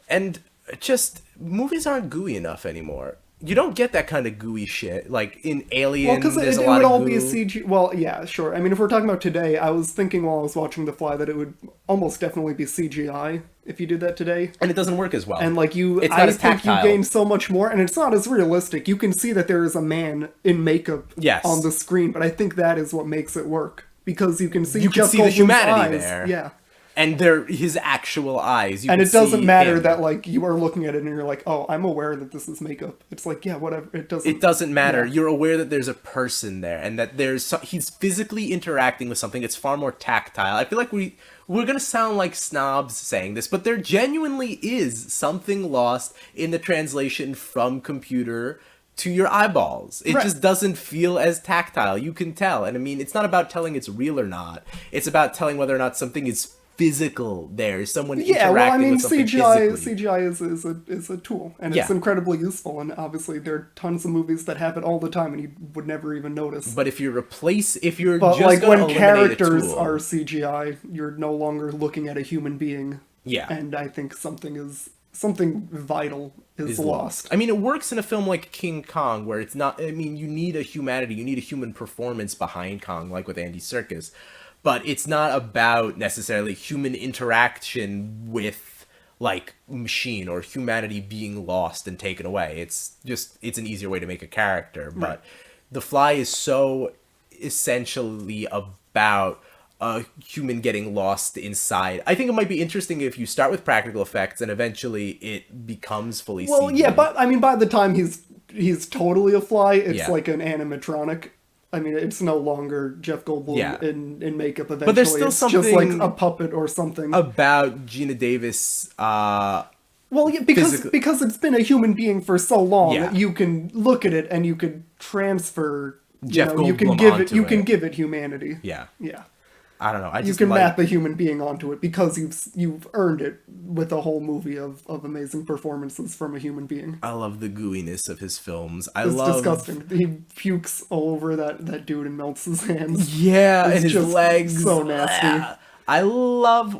And just movies aren't gooey enough anymore. You don't get that kind of gooey shit. Like in Alien, Well, because there's it a lot would of all goo. be a CG. Well, yeah, sure. I mean, if we're talking about today, I was thinking while I was watching The Fly that it would almost definitely be CGI if you did that today. And it doesn't work as well. And like It's not I as think tactile. you gain so much more, and it's not as realistic. You can see that there is a man in makeup Yes. on the screen, but I think that is what makes it work because you can see You can Jeff see the Goldblum's humanity eyes. there. Yeah. And they're his actual eyes. You And can it doesn't see matter him. that, like, you are looking at it and you're like, oh, I'm aware that this is makeup. It's like, yeah, whatever. It doesn't matter. Yeah. You're aware that there's a person there and that he's physically interacting with something that's far more tactile. I feel like we're going to sound like snobs saying this, but there genuinely is something lost in the translation from computer to your eyeballs. It Right. just doesn't feel as tactile. You can tell. And I mean, it's not about telling it's real or not. It's about telling whether or not something is physical there. Someone Yeah, well, I interacting mean, with something CGI physically. CGI is a tool, and it's Yeah. incredibly useful. And obviously, there are tons of movies that have it all the time, and you would never even notice. But if you're But just like gonna when eliminate a characters tool, are CGI, you're no longer looking at a human being. Yeah. And I think something vital is lost. I mean, it works in a film like King Kong, where it's not. I mean, you need a humanity, you need a human performance behind Kong, like with Andy Serkis. But it's not about necessarily human interaction with like machine or humanity being lost and taken away. It's an easier way to make a character. But Right. The Fly is so essentially about a human getting lost inside. I think it might be interesting if you start with practical effects and eventually it becomes fully Well, CG. yeah, but I mean, by the time he's totally a fly, it's Yeah. like an animatronic. I mean, it's no longer Jeff Goldblum Yeah. in makeup. Eventually, But there's still it's just like something a puppet or something. about Gina Davis. Well, yeah, physically- because it's been a human being for so long Yeah. that you can look at it and you can transfer. Jeff you can Goldblum give it. onto You can it. give it humanity. Yeah, Yeah. I don't know. I You just can like, map a human being onto it because you've earned it with a whole movie of amazing performances from a human being. I love the gooiness of his films. I It's love disgusting. He pukes all over that dude and melts his hands. Yeah, It's and his just legs. so nasty. I love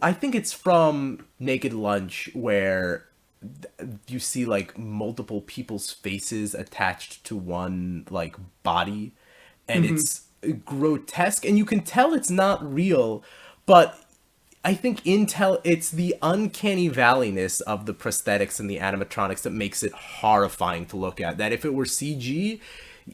I think it's from Naked Lunch where you see like multiple people's faces attached to one like body, and it's grotesque, and you can tell it's not real, but I think it's the uncanny valleyness of the prosthetics and the animatronics that makes it horrifying to look at. That if it were CG,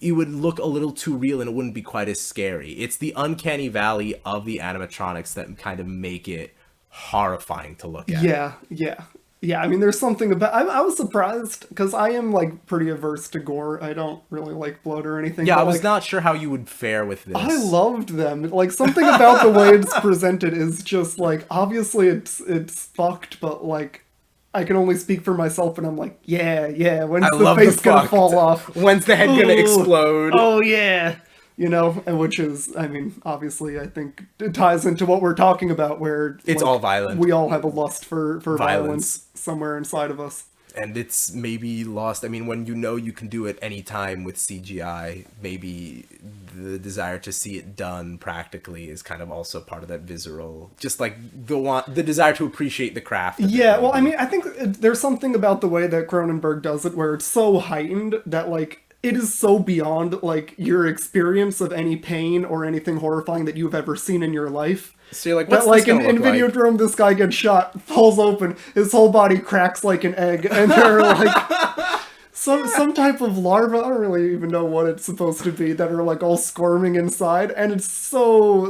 it would look a little too real and it wouldn't be quite as scary. It's the uncanny valley of the animatronics that kind of make it horrifying to look at. Yeah. I mean, there's something about. I was surprised because I am like pretty averse to gore. I don't really like blood or anything. Yeah, but, I was like, not sure how you would fare with this. I loved them. Like something about the way it's presented is just like obviously it's fucked, but like I can only speak for myself, and I'm like, yeah. When's I the love face the gonna fucked. fall off? When's the head gonna Ooh. explode? Oh yeah. You know, and which is, I mean, obviously, I think it ties into what we're talking about, where It's all violent. We all have a lust for Violence. violence somewhere inside of us. And it's maybe lost. I mean, when you know you can do it anytime with CGI, maybe the desire to see it done practically is kind of also part of that visceral, just like the desire to appreciate the craft. of it, Yeah, well, I maybe. mean, I think there's something about the way that Cronenberg does it where it's so heightened that, like, it is so beyond, like, your experience of any pain or anything horrifying that you've ever seen in your life. So you're like, what's That, like, this gonna in look like? Videodrome, this guy gets shot, falls open, his whole body cracks like an egg, and there are, like, some type of larva, I don't really even know what it's supposed to be, that are, like, all squirming inside, and it's so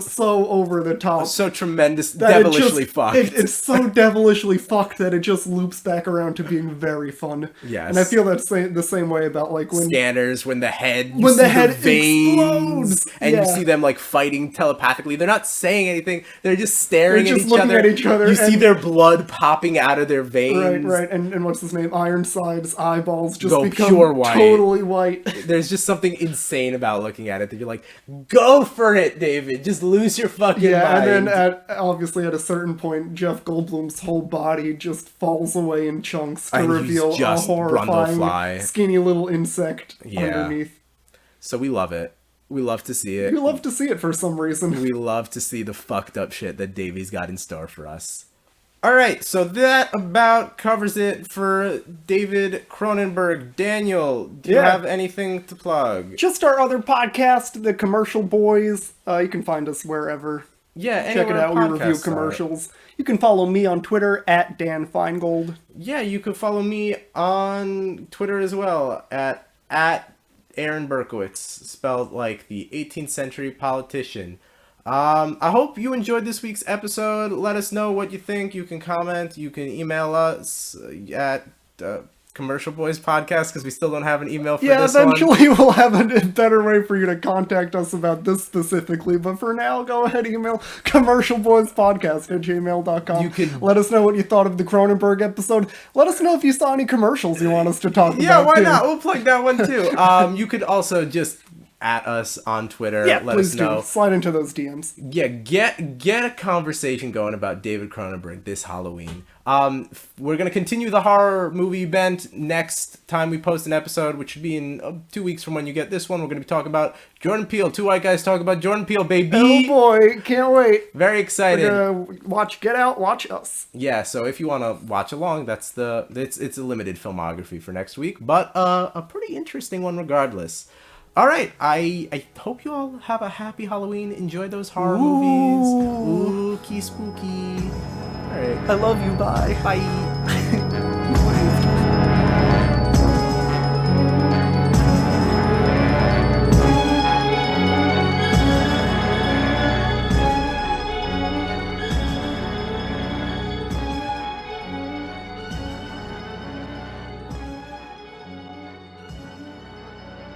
over the top. So tremendous, That it devilishly just- fucked. It's so devilishly fucked that it just loops back around to being very fun. Yes. And I feel that the same way about like when Scanners when the head When see the head veins explodes! and you Yeah. see them like fighting telepathically. They're not saying anything. They're just staring They're just at, looking at each other You see and- their blood popping out of their veins. right, and what's his name? Ironside's eyeballs just Go become pure white. totally white. There's just something insane about looking at it that you're like, go for it, David. Just lose your fucking Yeah, mind. and then obviously at a certain point, Jeff Goldblum's whole body just falls away in chunks to And he's reveal a just horrifying, Brundlefly. skinny little insect Yeah. underneath. So we love it. We love to see it. You love to see it for some reason. We love to see the fucked up shit that Davy's got in store for us. Alright, so that about covers it for David Cronenberg. Daniel, do you Yeah. have anything to plug? Just our other podcast, The Commercial Boys. You can find us wherever. Yeah, Check it anywhere out. We review podcasts are. commercials. You can follow me on Twitter at Dan Feingold. Yeah, you can follow me on Twitter as well at Aaron Berkowitz, spelled like the 18th century politician. I hope you enjoyed this week's episode. Let us know what you think. You can comment. You can email us at Commercial Boys Podcast, because we still don't have an email for this one. Eventually we'll have a better way for you to contact us about this specifically, but for now, go ahead, email commercialboyspodcast@gmail.com. You could- let us know what you thought of the Cronenberg episode. Let us know if you saw any commercials you want us to talk about. Yeah, why too. not? We'll plug that one too. You could also just at us on Twitter. Yeah, let please us know. do. Slide into those DMs. Yeah, get a conversation going about David Cronenberg this Halloween. We're gonna continue the horror movie bent next time we post an episode, which should be in 2 weeks from when you get this one. We're gonna be talking about Jordan Peele. Two white guys talk about Jordan Peele, baby. Oh boy, can't wait. Very excited. We're gonna watch Get Out, watch us. Yeah, so if you want to watch along, it's a limited filmography for next week, but a pretty interesting one regardless. All right, I hope you all have a happy Halloween. Enjoy those horror movies. Spooky, spooky. All right. I love you, bye. Bye.